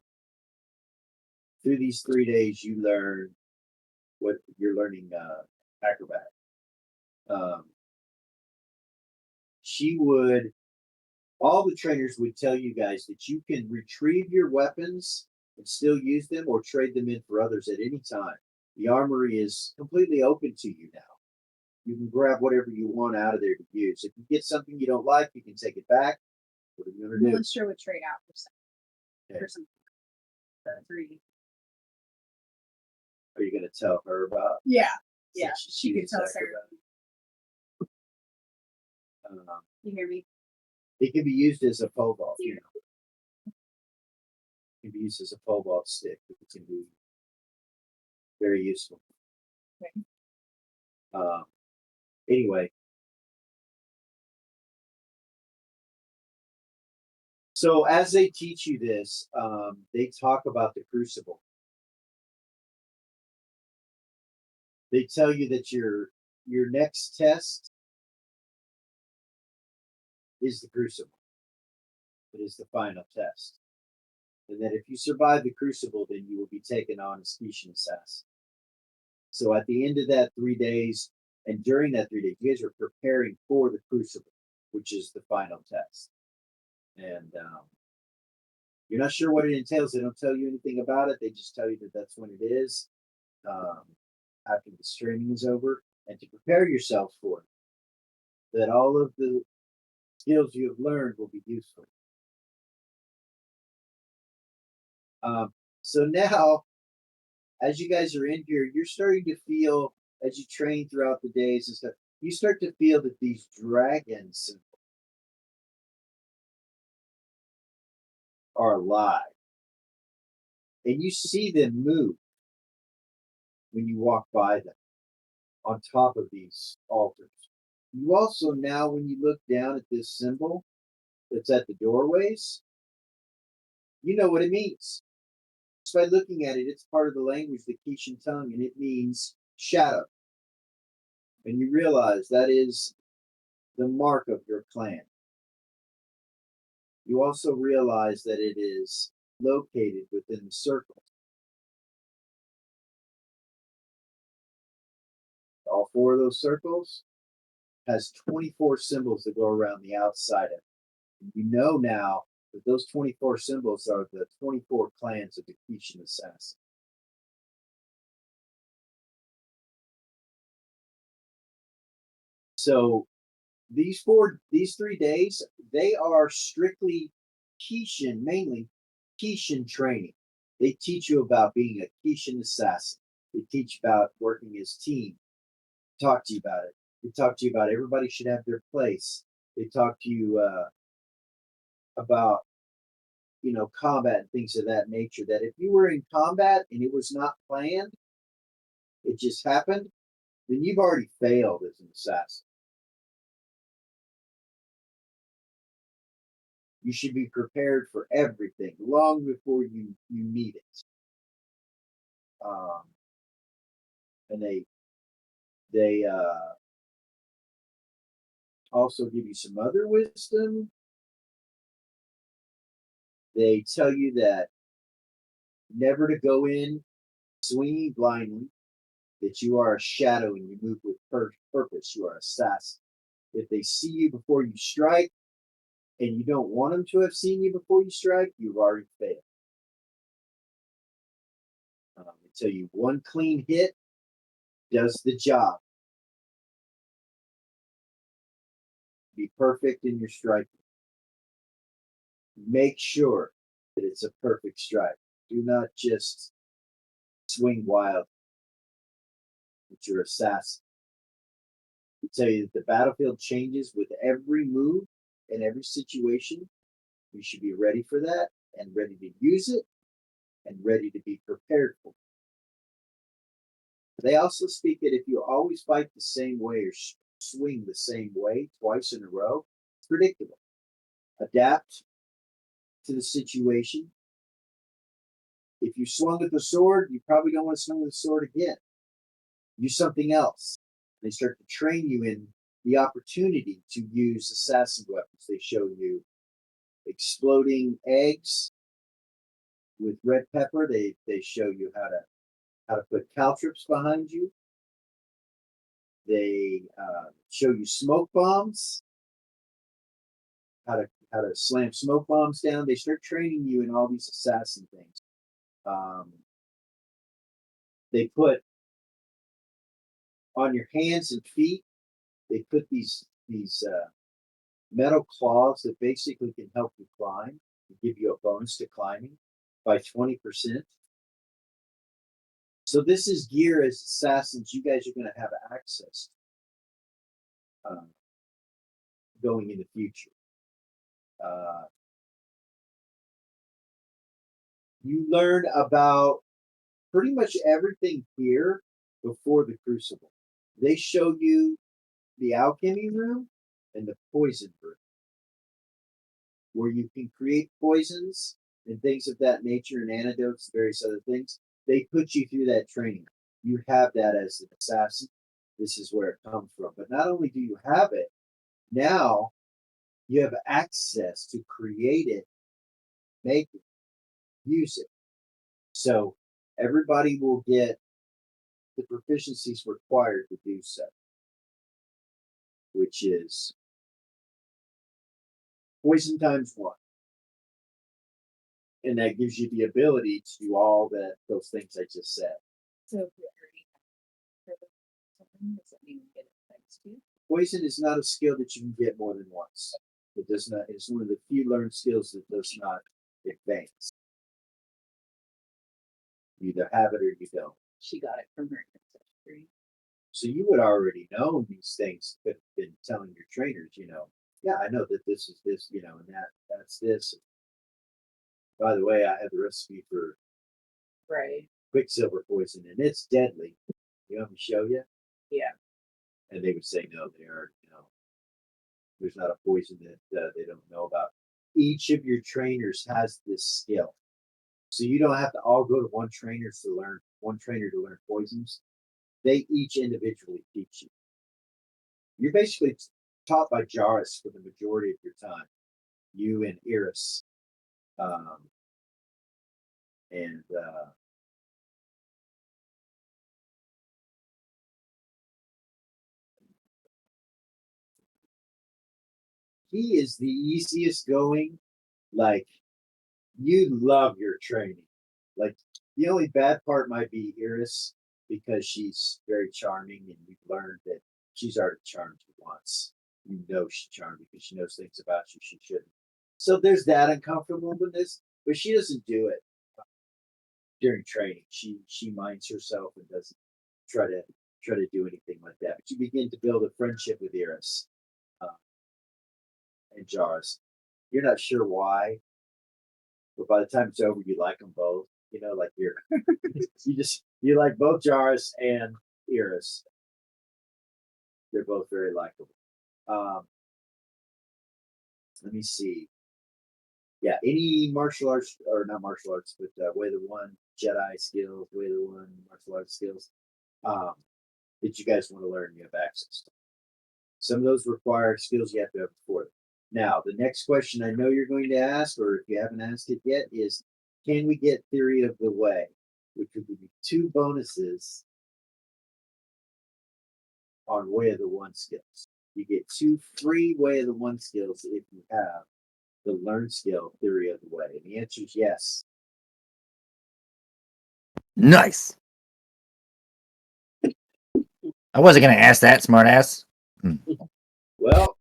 through these 3 days, you learn what you're learning acrobat. All the trainers would tell you guys that you can retrieve your weapons and still use them or trade them in for others at any time. The armory is completely open to you now. You can grab whatever you want out of there to use. If you get something you don't like, you can take it back. What are you going to do? Melissa would trade out Okay. for some for 3. Are you going to tell her about? Yeah, since yeah. She could uses tell Sarah. acrobat? You hear me? It can be used as a pole vault. It can be used as a pole vault stick. It can be very useful. Okay. Anyway, so as they teach you this, they talk about the crucible. They tell you that your next test is the crucible. It is the final test. And that if you survive the crucible, then you will be taken on as Kishin assassin. So at the end of that 3 days, and during that 3 days, you guys are preparing for the crucible, which is the final test. And you're not sure what it entails. They don't tell you anything about it. They just tell you that that's when it is after the training is over, and to prepare yourself for it, that all of the skills you have learned will be useful. So now, as you guys are in here, you're starting to feel, as you train throughout the days and stuff, you start to feel that these dragons are alive. And you see them move when you walk by them on top of these altars. You also now, when you look down at this symbol that's at the doorways, you know what it means. Just by looking at it, it's part of the language, the Kishin tongue, and it means shadow. And you realize that is the mark of your clan. You also realize that it is located within the circle. All 4 of those circles has 24 symbols that go around the outside of it. And you know now that those 24 symbols are the 24 clans of the Kishin assassin. So these 3 days, they are strictly Kishin, mainly Kishin training. They teach you about being a Kishin assassin. They teach about working as team. Talk to you about it. They talk to you about everybody should have their place. They talk to you about, combat and things of that nature. That if you were in combat and it was not planned, it just happened, then you've already failed as an assassin. You should be prepared for everything long before you need it. And they also give you some other wisdom. They tell you that never to go in swinging blindly, that you are a shadow and you move with purpose. You are an assassin. If they see you before you strike, and you don't want them to have seen you before you strike, you've already failed. They tell you one clean hit does the job. Be perfect in your striking. Make sure that it's a perfect strike. Do not just swing wild with your assassin. They tell you that the battlefield changes with every move and every situation. You should be ready for that and ready to use it and ready to be prepared for it. They also speak that if you always fight the same way or swing the same way twice in a row, it's predictable. Adapt to the situation. If you swung with the sword, you probably don't want to swing with the sword again. Use something else. They start to train you in the opportunity to use assassin weapons. They show you exploding eggs with red pepper. They show you how to put caltrops behind you. They show you smoke bombs, how to slam smoke bombs down. They start training you in all these assassin things. They put on your hands and feet. They put these metal claws that basically can help you climb, give you a bonus to climbing by 20%. So this is gear as assassins you guys are going to have access to going in the future. You learn about pretty much everything here before the Crucible. They show you the alchemy room and the poison room, where you can create poisons and things of that nature and antidotes, various other things. They put you through that training. You have that as an assassin. This is where it comes from. But not only do you have it, now you have access to create it, make it, use it. So everybody will get the proficiencies required to do so, which is poison times 1. And that gives you the ability to do all those things I just said. So if we already have something, does it mean we get it thanks to? Poison is not a skill that you can get more than once. It does not. It's one of the few learned skills that does not advance. You either have it or you don't. She got it from her ancestry. So you would already know these things, but been telling your trainers, yeah, I know that this is this, and that's this. By the way, I have the recipe for Right. quicksilver poison, and it's deadly. You want me to show you? Yeah. And they would say, no, they are, there's not a poison that they don't know about. Each of your trainers has this skill. So you don't have to all go to one trainer to learn poisons. They each individually teach you. You're basically taught by Jarus for the majority of your time. You and Iris. He is the easiest going. Like, you love your training. Like, the only bad part might be Iris, because she's very charming, and you've learned that she's already charmed you once. You know she's charmed because she knows things about you she shouldn't. So there's that uncomfortableness, but she doesn't do it during training. She minds herself and doesn't try to do anything like that. But you begin to build a friendship with Iris and Jarus. You're not sure why, but by the time it's over, you like them both. Like you like both Jarus and Iris. They're both very likable. Let me see. Yeah, any martial arts, or not martial arts, but Way of the One Jedi skills, Way of the One martial arts skills that you guys want to learn, you have access to. Some of those require skills you have to have before them. Now, the next question I know you're going to ask, or if you haven't asked it yet, is can we get Theory of the Way, which would be 2 bonuses on Way of the One skills. You get 2 free Way of the One skills if you have the learned skill Theory of the Way. And the answer is yes. Nice. I wasn't going to ask that, smartass. Well,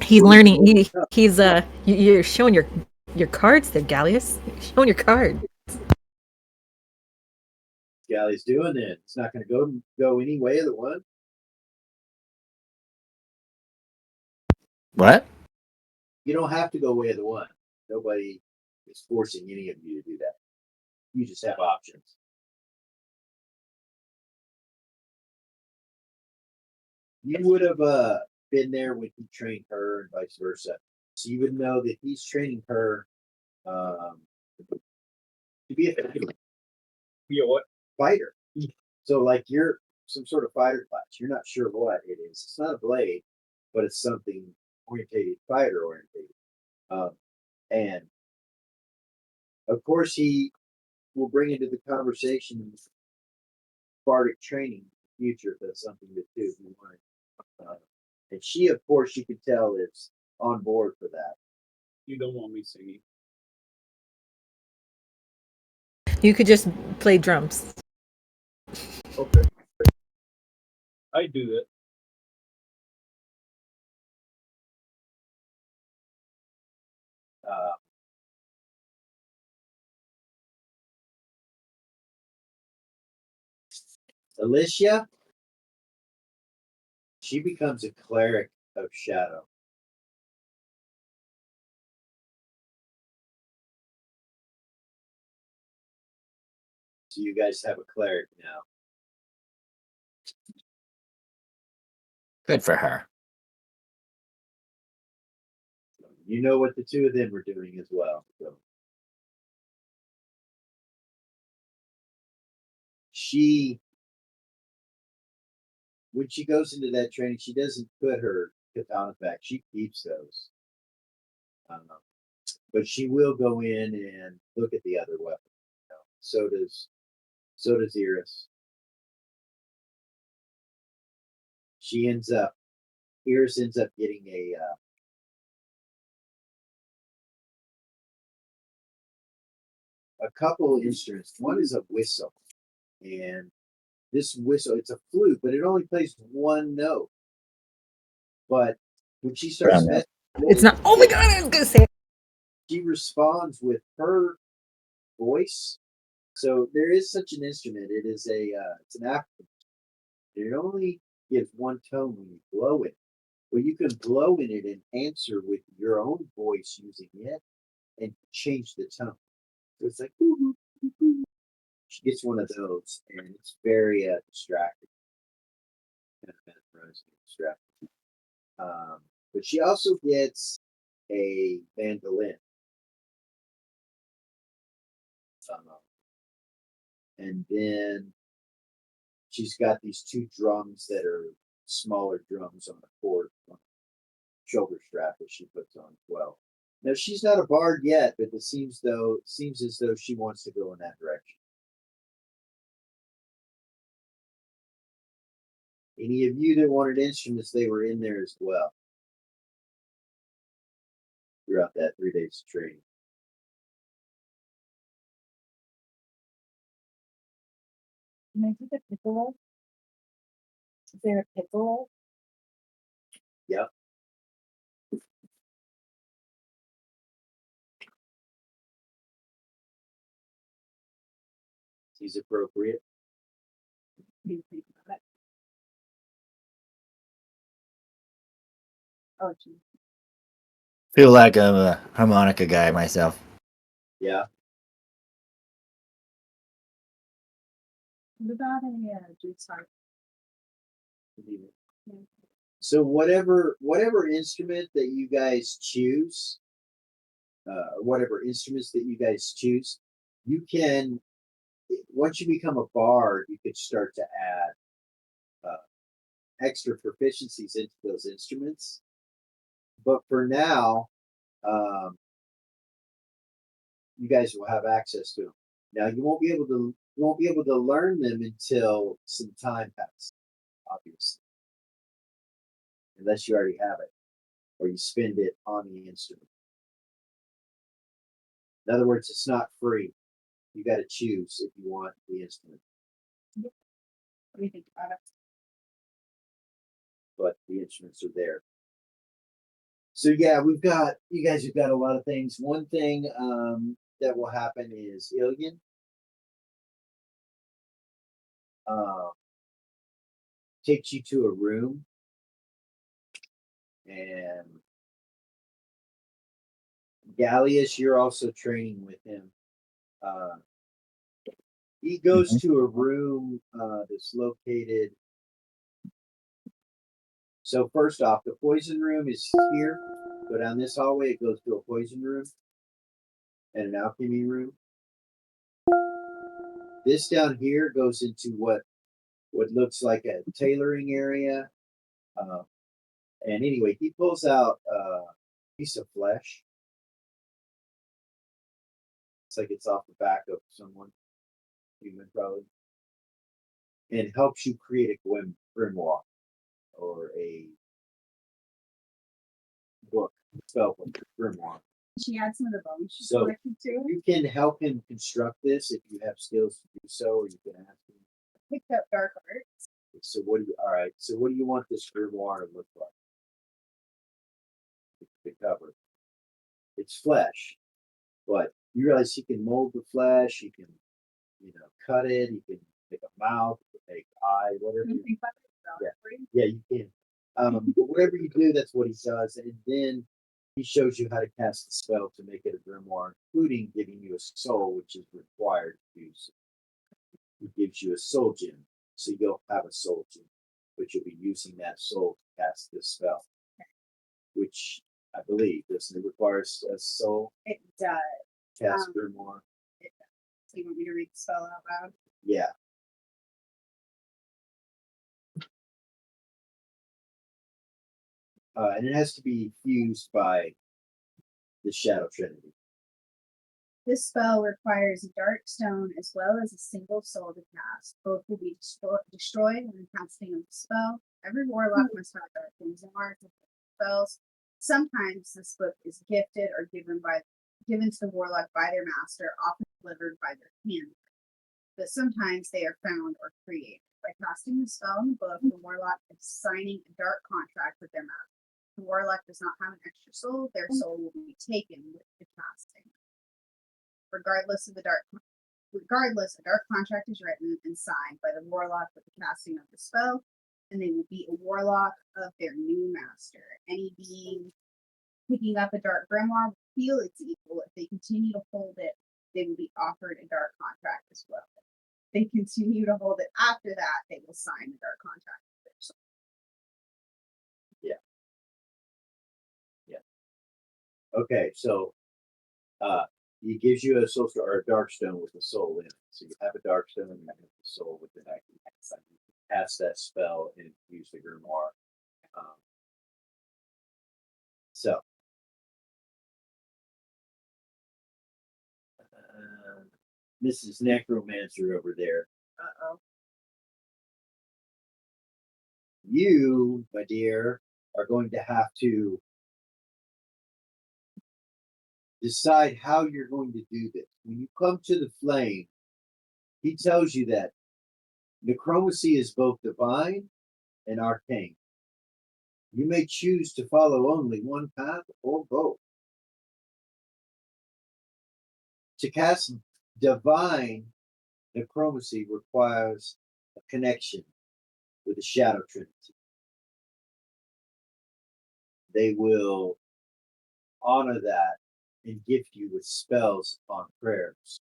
He's learning. He's You're showing your cards there, Gallius. You're showing your card. Galley's doing it. It's not going to go any Way of the One. What? You don't have to go way of the one. Nobody is forcing any of you to do that. You just have options. You would have been there when he trained her and vice versa. So you would know that he's training her to be a Be a what? fighter. So like you're some sort of fighter class. You're not sure what it is. It's not a blade, but it's something orientated, fighter orientated. And of course, he will bring into the conversation Bardic training in the future if that's something to do. If you want. And she, of course, you could tell is on board for that. You don't want me singing. You could just play drums. Okay. I do that. Alicia, she becomes a cleric of shadow. So you guys have a cleric now. Good for her. You know what the two of them are doing as well. So when she goes into that training, she doesn't put her katana back. She keeps those. But she will go in and look at the other weapon. So does Iris. Iris ends up getting a couple of instruments. One is a whistle, and this whistle, it's a flute, but it only plays one note. But when she starts messing, It's not. Oh my god! I was gonna say. she responds with her voice. So there is such an instrument. It is it's an African. It only gives one tone when you blow it. Well, you can blow in it and answer with your own voice using it and change the tone. So it's like, ooh, ooh, ooh. She gets one of those, and it's very distracting. Kind of mesmerizing, distracting. But she also gets a mandolin. And then she's got these two drums that are smaller drums on the cord, on the shoulder strap that she puts on as well. Now she's not a bard yet, but it seems as though she wants to go in that direction. Any of you that wanted instruments, they were in there as well throughout that 3 days of training. Can I take a piccolo? Is there a piccolo? Yep. He's appropriate. Do you think about it? Oh, geez. Feel like I'm a harmonica guy myself. Yeah. What about a guitar? So whatever instrument that you guys choose, whatever instruments that you guys choose, you can, once you become a bard, you could start to add extra proficiencies into those instruments. But for now, you guys will have access to them. Now you won't be able to learn them until some time passes, obviously, unless you already have it or you spend it on the instrument. In other words, it's not free. You got to choose if you want the instrument. What do you think about it? But the instruments are there. So yeah, you guys have got a lot of things. One thing that will happen is Ilian takes you to a room, and Gallius, you're also training with him. He goes to a room that's located. So first off, the poison room is here. Go down this hallway, it goes to a poison room and an alchemy room. This down here goes into what looks like a tailoring area. And anyway, he pulls out a piece of flesh. It's like it's off the back of someone, human probably, and helps you create a grimoire or a book, spell book, grimoire. She had some of the bones she So collected too. you can help him construct this if you have skills to do so, or you can ask him. Picked up dark art. So what do you? All right. So what do you want this grimoire to look like? The cover. It's flesh, but you realize he can mold the flesh. He can, cut it. He can make a mouth, make eye, whatever. Can you think about it? Yeah, you can. But whatever you do, that's what he does, and then he shows you how to cast the spell to make it a grimoire, including giving you a soul, which is required to use. He gives you a soul gem, so you'll have a soul gem, but you'll be using that soul to cast this spell, which I believe doesn't it require a soul It does. cast grimoire? It does. So you want me to read the spell out loud? Yeah. And it has to be fused by the Shadow Trinity. This spell requires a dark stone as well as a single soul to cast. Both will be destroyed when casting of the spell. Every warlock must have dark things and mark spells. Sometimes this book is gifted or given to the warlock by their master, often delivered by their hand. But sometimes they are found or created. By casting the spell in the book, the warlock is signing a dark contract with their master. The warlock does not have an extra soul, their soul will be taken with the casting. Regardless, a dark contract is written and signed by the warlock with the casting of the spell, and they will be a warlock of their new master. Any being picking up a dark grimoire will feel its equal. If they continue to hold it, they will be offered a dark contract as well. If they continue to hold it after that, they will sign the dark contract with their soul. Okay, so he gives you a soul stone or a dark stone with a soul in it. So you have a dark stone and you have the soul with the neck. You cast that spell and use the grimoire. So Mrs. Necromancer over there. Uh-oh. You, my dear, are going to have to decide how you're going to do this. When you come to the flame, he tells you that necromancy is both divine and arcane. You may choose to follow only one path or both. To cast divine necromancy requires a connection with the Shadow Trinity. They will honor that and gift you with spells upon prayers.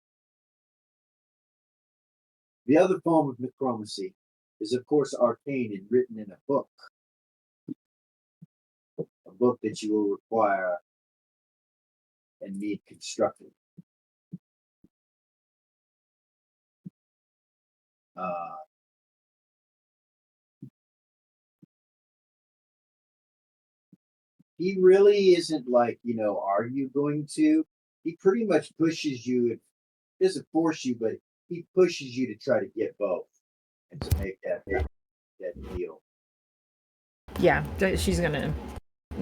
The other form of necromancy is, of course, arcane and written in a book that you will require and need constructed. He really isn't like, are you going to? He pretty much pushes you. He doesn't force you, but he pushes you to try to get both and to make that deal. Yeah, she's gonna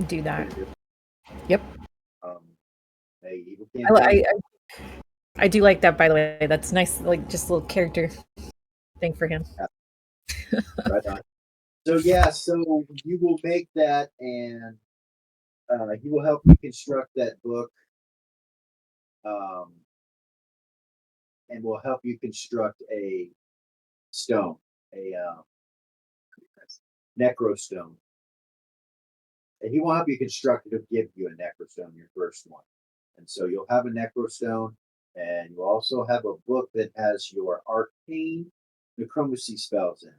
do that. Yep. Hey, evil I do like that, by the way. That's nice, like just a little character thing for him. Right on. So you will make that, and he will help you construct that book, and will help you construct a stone, a necro stone. And he will help you construct it. He'll give you a necro stone, your first one. And so you'll have a necrostone, and you'll also have a book that has your arcane necromancy spells in it.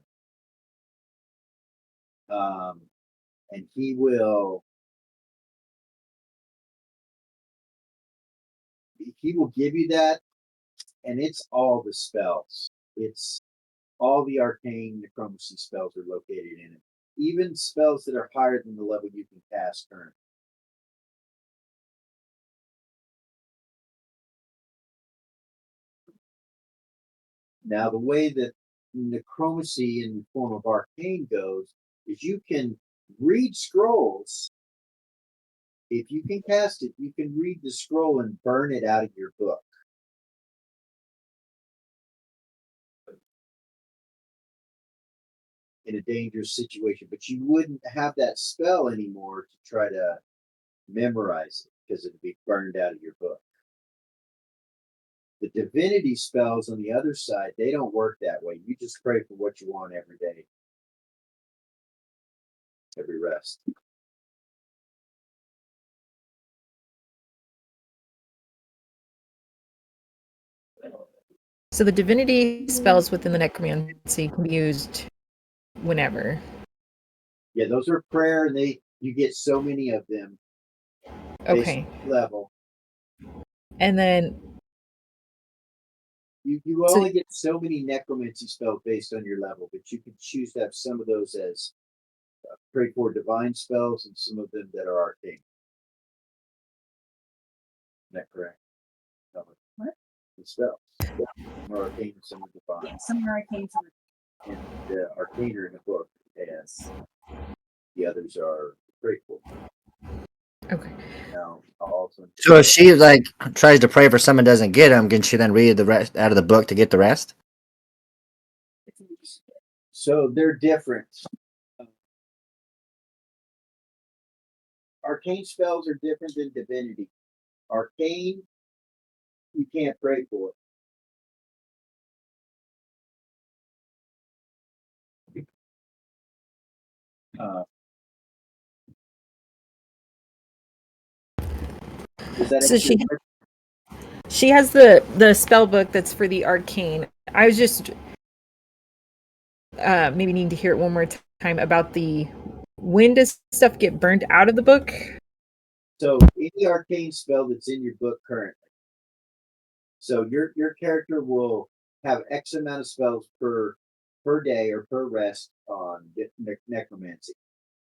And he will give you that, and it's all the spells. It's all the arcane necromancy spells are located in it. Even spells that are higher than the level you can cast currently. Now, the way that necromancy in the form of arcane goes is you can read scrolls. If you can cast it, you can read the scroll and burn it out of your book. In a dangerous situation, but you wouldn't have that spell anymore to try to memorize it because it'd be burned out of your book. The divinity spells on the other side, they don't work that way. You just pray for what you want every day, every rest. So the divinity spells within the necromancy can be used whenever. Yeah, those are prayer, and you get so many of them. Okay. Level. And then you only get so many necromancy spells based on your level, but you can choose to have some of those as pray for divine spells and some of them that are arcane. Is that correct? What? The spells. Some are arcane, some are divine. Yeah, some are arcane, some are. And the arcane are in the book, and the others are pray for. Okay. Now, also. So if she like tries to pray for someone doesn't get them, can she then read the rest out of the book to get the rest? So they're different. Arcane spells are different than divinity. Arcane, you can't pray for it. So she has the spell book that's for the arcane. I was just maybe need to hear it one more time about the when does stuff get burned out of the book? So any arcane spell that's in your book currently. So your character will have X amount of spells per day or per rest on necromancy.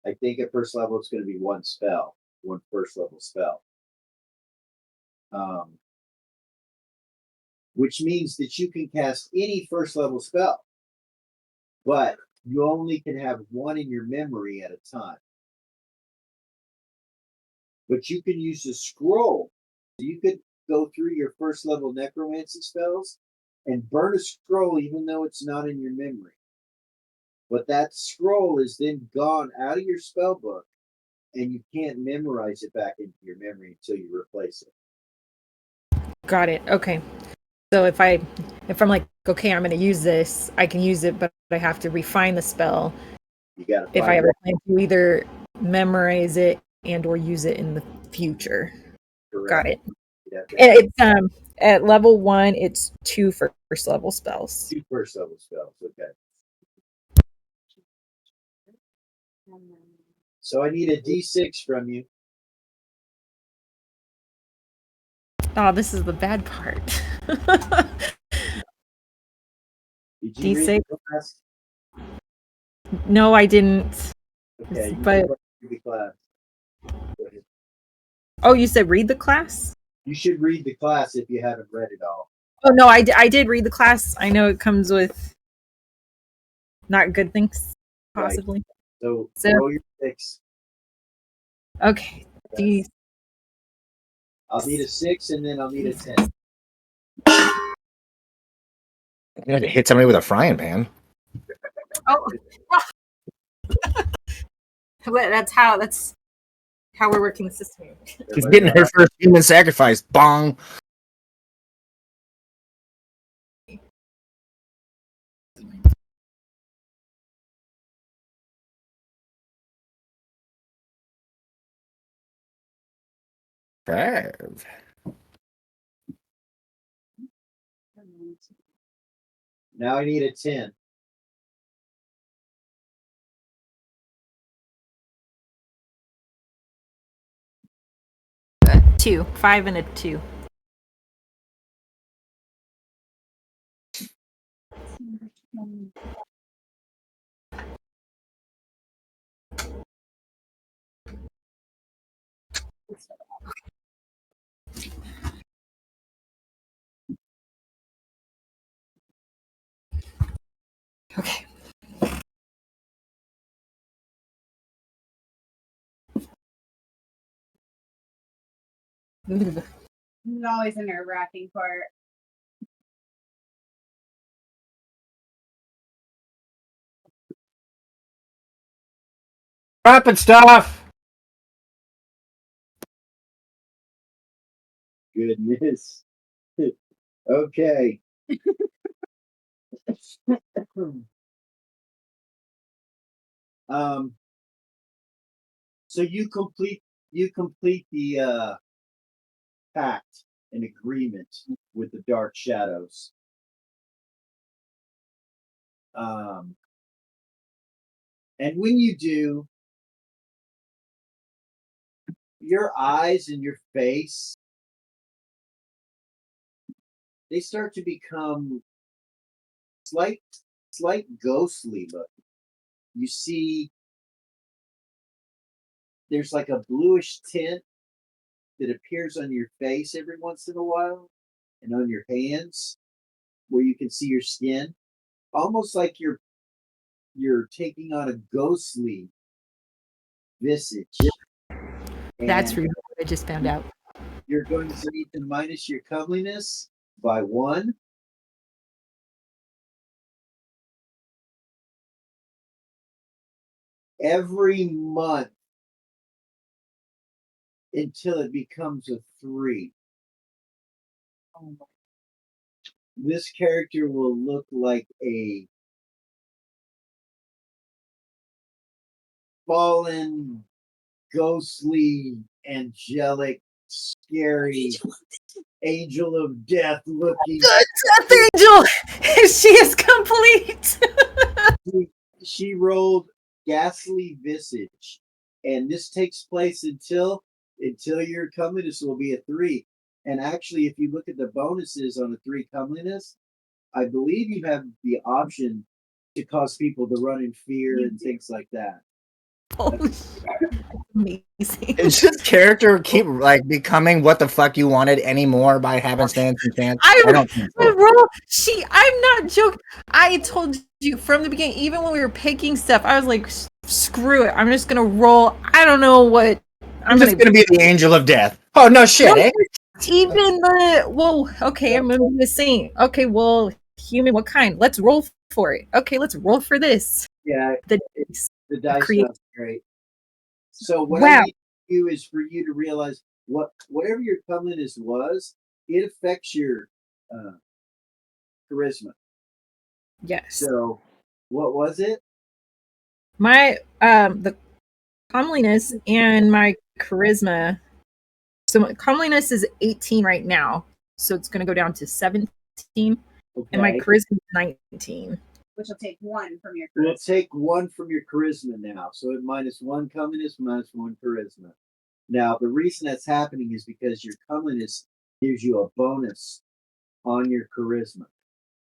I think at first level it's going to be one first level spell. Which means that you can cast any first level spell, but you only can have one in your memory at a time. But you can use a scroll. You could go through your first level necromancy spells and burn a scroll even though it's not in your memory. But that scroll is then gone out of your spell book, and you can't memorize it back into your memory until you replace it. Got it. Okay. So if I'm like, okay, I'm going to use this, I can use it, but I have to refine the spell. You got to. If I ever plan to either memorize it and or use it in the future. Correct. Got it. And it's at level 1, it's 2 first level spells. 2 first level spells. Okay. So I need a D6 from you. Oh, this is the bad part. Did you D6? read the class? No, I didn't. Okay, but read the class. Go ahead. Oh, you said read the class? You should read the class if you haven't read it all. Oh no, I did read the class. I know it comes with not good things, possibly. Right. So roll your 6. Okay. Okay. I'll need a 6 and then I'll need a 10. You had to hit somebody with a frying pan. Oh, that's how we're working the system. She's getting her first human sacrifice. Bong. Five. Now I need a 10. Two, 5 and a 2. Okay. It's always a nerve wracking part. Dropping stuff. Goodness. Okay. um. So you complete the pact and agreement with the dark shadows. And when you do, your eyes and your face, they start to become slight ghostly look. You see there's like a bluish tint that appears on your face every once in a while and on your hands where you can see your skin. Almost like you're taking on a ghostly visage. That's And rude. I just found out. you're going to need to minus your comeliness by 1. Every month until it becomes a 3. This character will look like a fallen, ghostly, angelic, scary angel of death looking. Death Angel! She is complete! She rolled ghastly visage, and this takes place until your comeliness will be a 3. And actually, if you look at the bonuses on a 3 comeliness, I believe you have the option to cause people to run in fear and things like that. Holy amazing. Does this character keep like becoming what the fuck you wanted anymore by happenstance and chance? I don't think so. Roll. I'm not joking. I told you from the beginning, even when we were picking stuff, I was like, screw it. I'm just gonna roll. I don't know what. I'm just gonna be the angel of death. Oh no shit, eh? Even okay, I'm gonna be the saint. Okay, well, human, what kind? Let's roll for it. Okay, let's roll for this. Yeah, The the dice create- sounds great. So what I need to do is for you to realize whatever your comeliness was, it affects your charisma. Yes. So what was it? My the comeliness and my charisma. So my comeliness is 18 right now, so it's gonna go down to 17, and my Okay. charisma is 19. Which will take 1 from your We'll take 1 from your charisma now. So it minus 1 comeliness, minus 1 charisma. Now the reason that's happening is because your comeliness gives you a bonus on your charisma.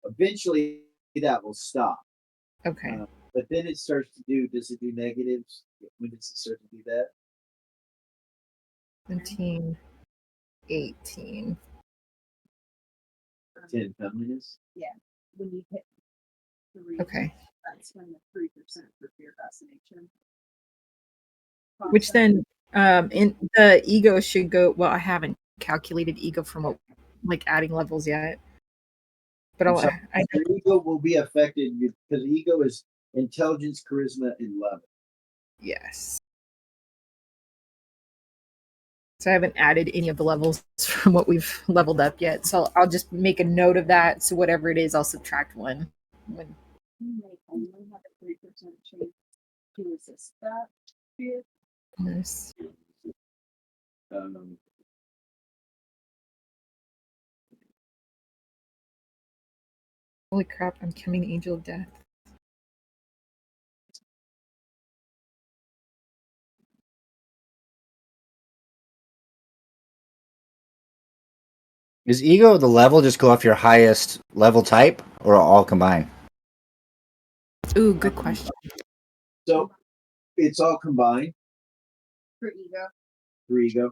Eventually that will stop. Okay. But then it starts to do, does it do negatives? When does it start to do that? 17, 18. 10 comeliness? Yeah. When you hit 3, Okay. that's when the 3% for fear fascination. Which then in the ego should go, well, I haven't calculated ego from what, like adding levels yet. But So your ego will be affected because ego is intelligence, charisma, and love. yes. So I haven't added any of the levels from what we've leveled up yet. So I'll just make a note of that. So whatever it is, I'll subtract 1. When You may only have a 3% chance to resist that fear. this. Um, Holy crap, I'm becoming the angel of death. Does ego the level just go off your highest level type or all combined? Ooh, good question. So it's all combined For ego. for ego.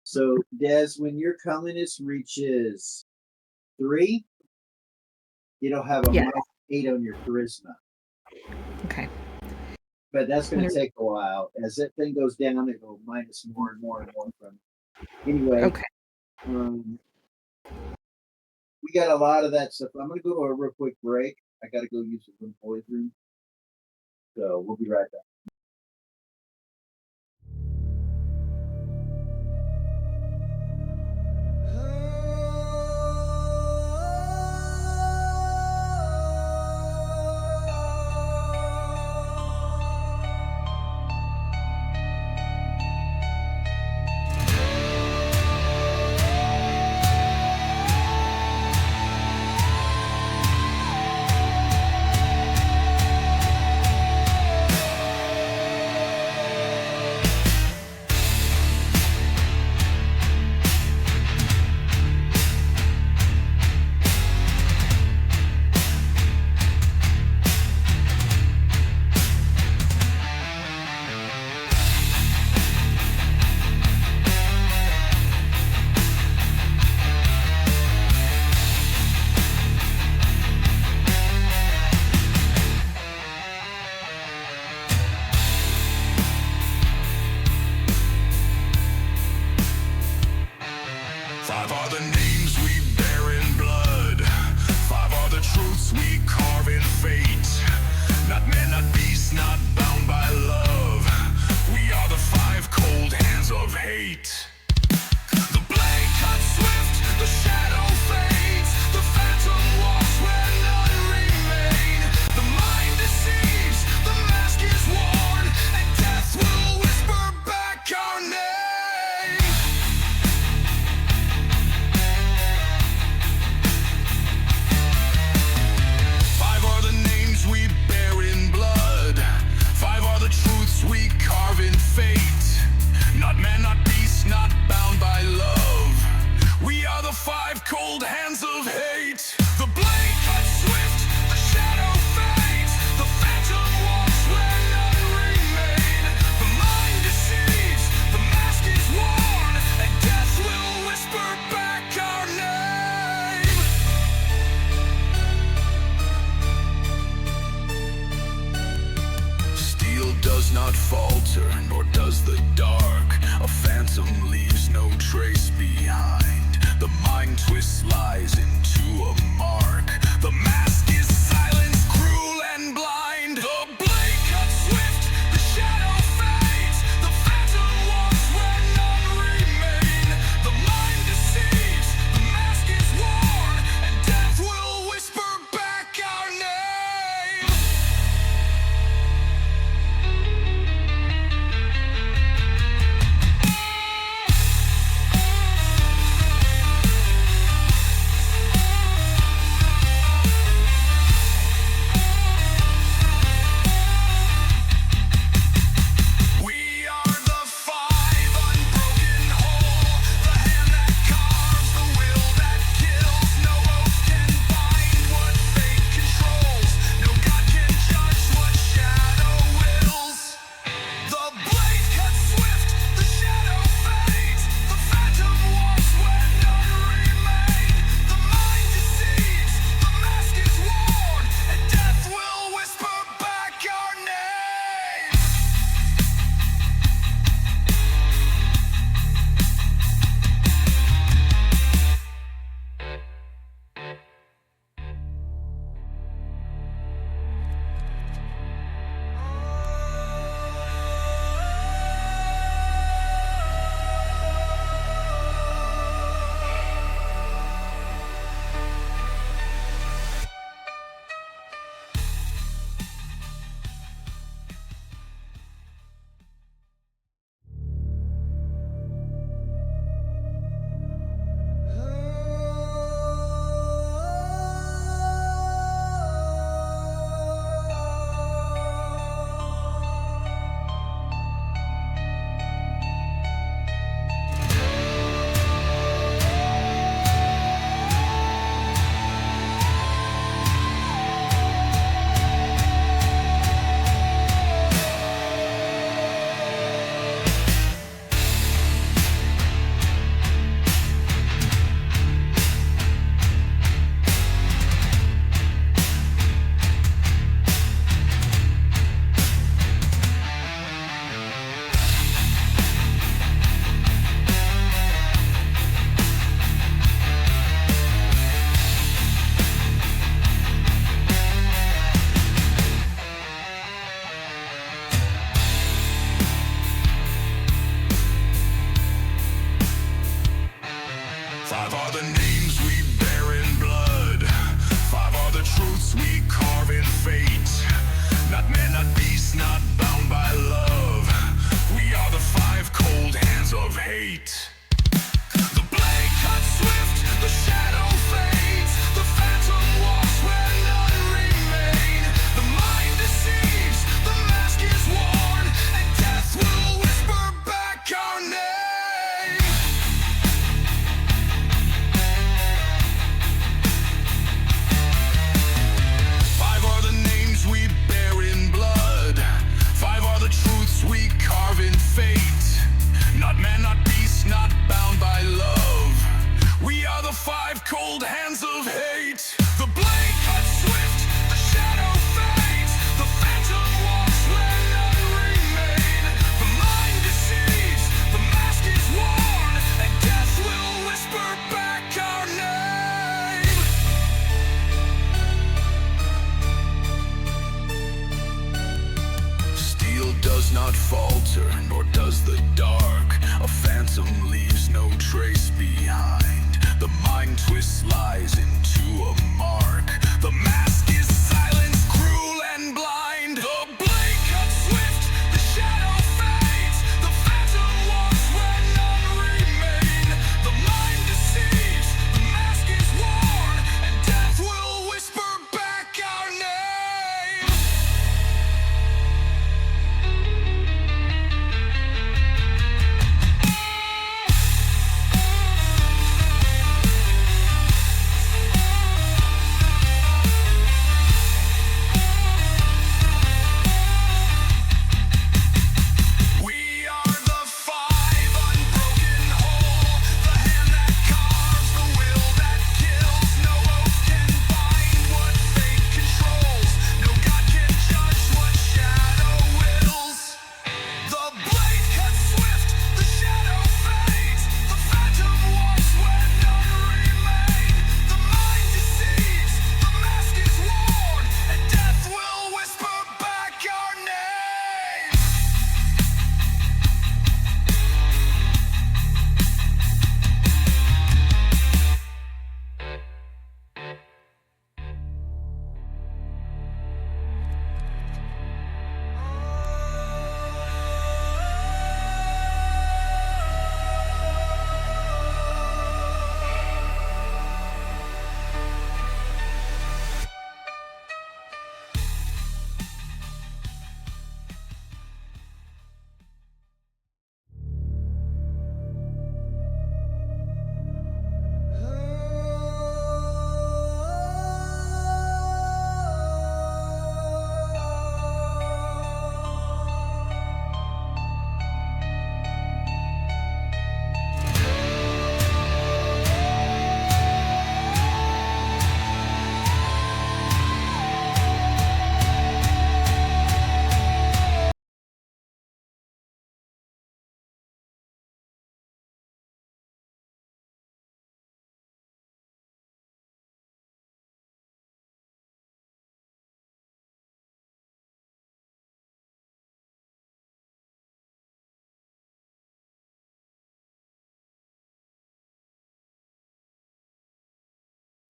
So Des, when your comeliness reaches 3, it'll have a Yeah. -8 on your charisma. Okay. But that's going to Wonder- take a while. As that thing goes down, it will minus more and more and more from it. Anyway, Okay. we got a lot of that stuff. I'm going to go to a real quick break. I got to go use the boys' room. So we'll be right back.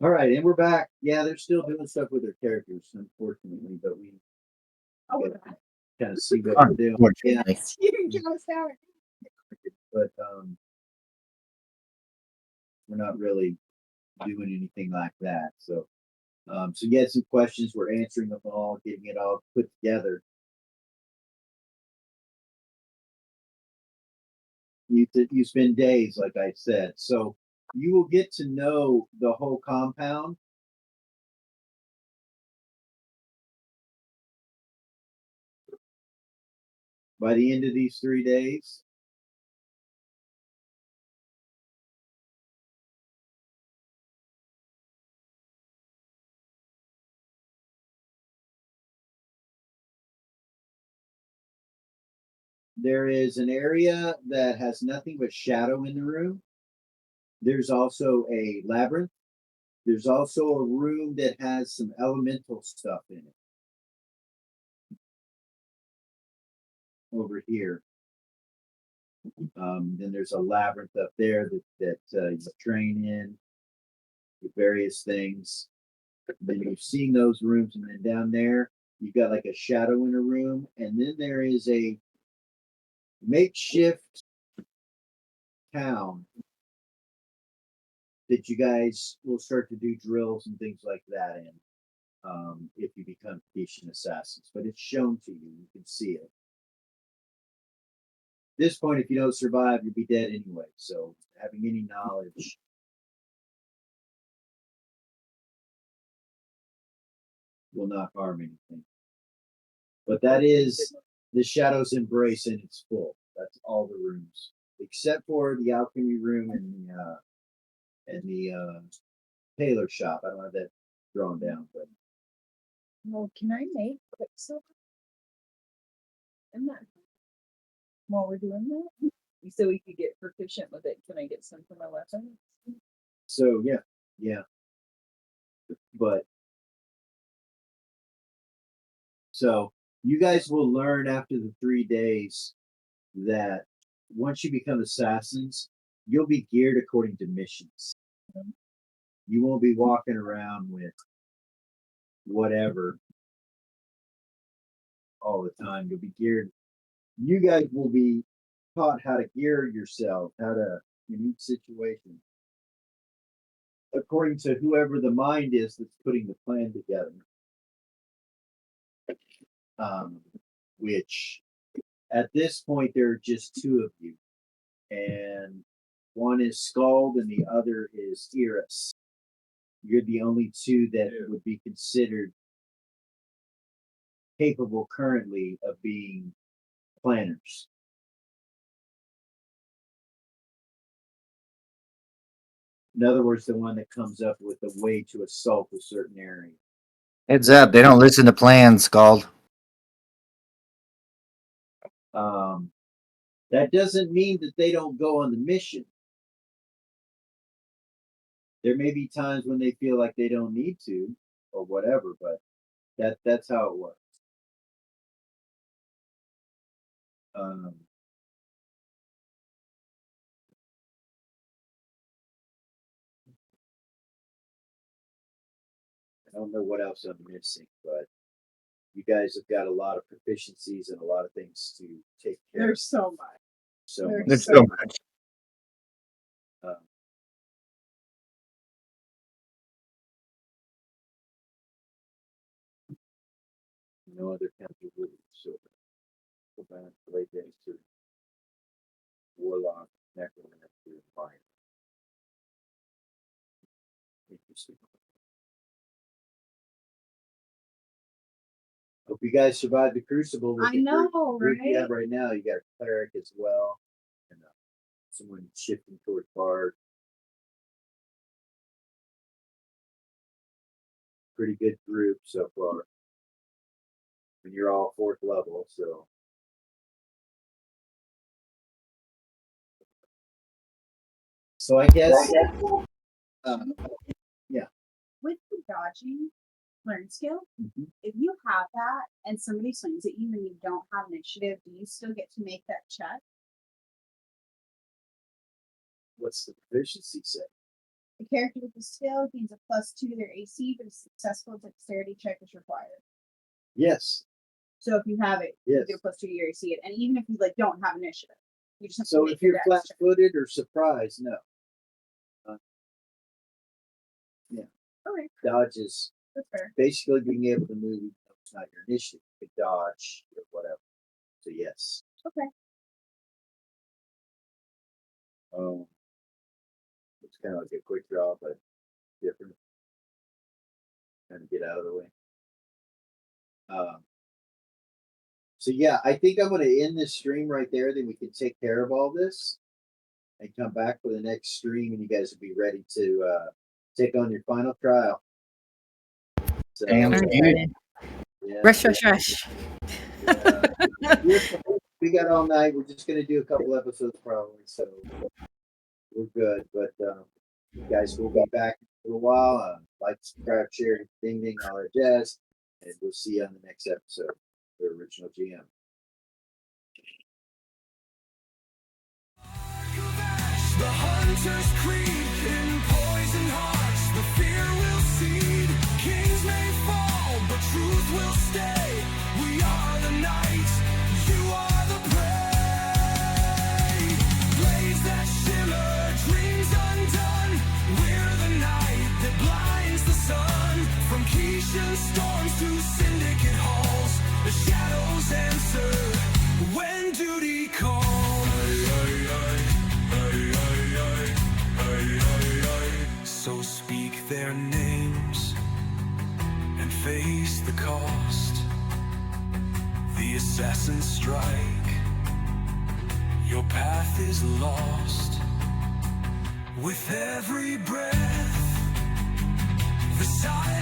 All right, and we're back. Yeah, they're still doing stuff with their characters, unfortunately, but we Oh, kind of see what they're doing. Yeah, you give us that. but we're not really doing anything like that. So, so you had some questions. We're answering them all, getting it all put together. You spend days, like I said, so you will get to know the whole compound. By the end of these 3 days. There is an area that has nothing but shadow in the room. There's also a labyrinth. There's also a room that has some elemental stuff in it. Over here. Then there's a labyrinth up there that you train in with various things. Then you've seen those rooms, and then down there you've got like a shadow in a room, and then there is a makeshift town that you guys will start to do drills and things like that in if you become Tahitian assassins. But it's shown to you; you can see it. At this point, if you don't survive, you'll be dead anyway. So having any knowledge will not harm anything. But that is the Shadow's Embrace in its full. That's all the rooms, except for the alchemy room and the tailor shop. I don't have that drawn down, but Well, can I make quicksilver? And that while we're doing that, so we could get proficient with it. Can I get some for my weapon? so yeah. But so you guys will learn after the 3 days that once you become assassins, you'll be geared according to missions. You won't be walking around with whatever all the time. You'll be geared. You guys will be taught how to gear yourself, how to in each situation, according to whoever the mind is that's putting the plan together. Um, which at this point there are just 2 of you, and one is Scald and the other is Iris. You're the only 2 that would be considered capable currently of being planners. In other words, the one that comes up with a way to assault a certain area. Heads up, they don't listen to plans, Scald. That doesn't mean that they don't go on the mission. There may be times when they feel like they don't need to or whatever, but that's how it works. I don't know what else I'm missing, but you guys have got a lot of proficiencies and a lot of things to take care There's so much. of. So there's There's so so much. no other country would. So go back to late days to warlock, necromancer, and fire. Interesting. Hope you guys survived the crucible. With I the know, group you right? have right now. You got a cleric as well, and someone shifting toward bard. Pretty good group so far. And you're all 4th level, so I guess With the dodging learn skill, mhm. if you have that and somebody swings at you and you don't have initiative, do you still get to make that check? What's the proficiency say? The character with the skill gains a +2 to their AC, but a successful dexterity check is required. Yes. So if you have it, Yes. you get a +2 to your AC, and even if you like don't have initiative, you just have to So make if your you're dex check. flat-footed or surprised, no. Okay, Dodge is that's fair. basically being able to move. Even though it's not your initiative, you can dodge or whatever. So yes. Okay. It's kind of like a quick draw, but different. Kind of get out of the way. So yeah, I think I'm going to end this stream right there. Then we can take care of all this and come back for the next stream, and you guys will be ready to take on your final trial. So, Damn. I'm excited. yeah, Rush, rush, rush. yeah. We got all night. We're just going to do a couple episodes probably, so we're good. But guys, we'll be back in a little while. Like, subscribe, share, ding, ding, all that jazz, and we'll see you on the next episode for Original GM. The hunter's creed in poison hearts, the fear will seed. Kings may fall, but truth will stay. We are the knights, you are the prey. Blades that shimmer, dreams undone. We're the night that blinds the sun. From Keishan storms to syndicate halls, the shadows answer when duty calls. So speak their names and face the cost. The assassins strike, your path is lost. With every breath, the silence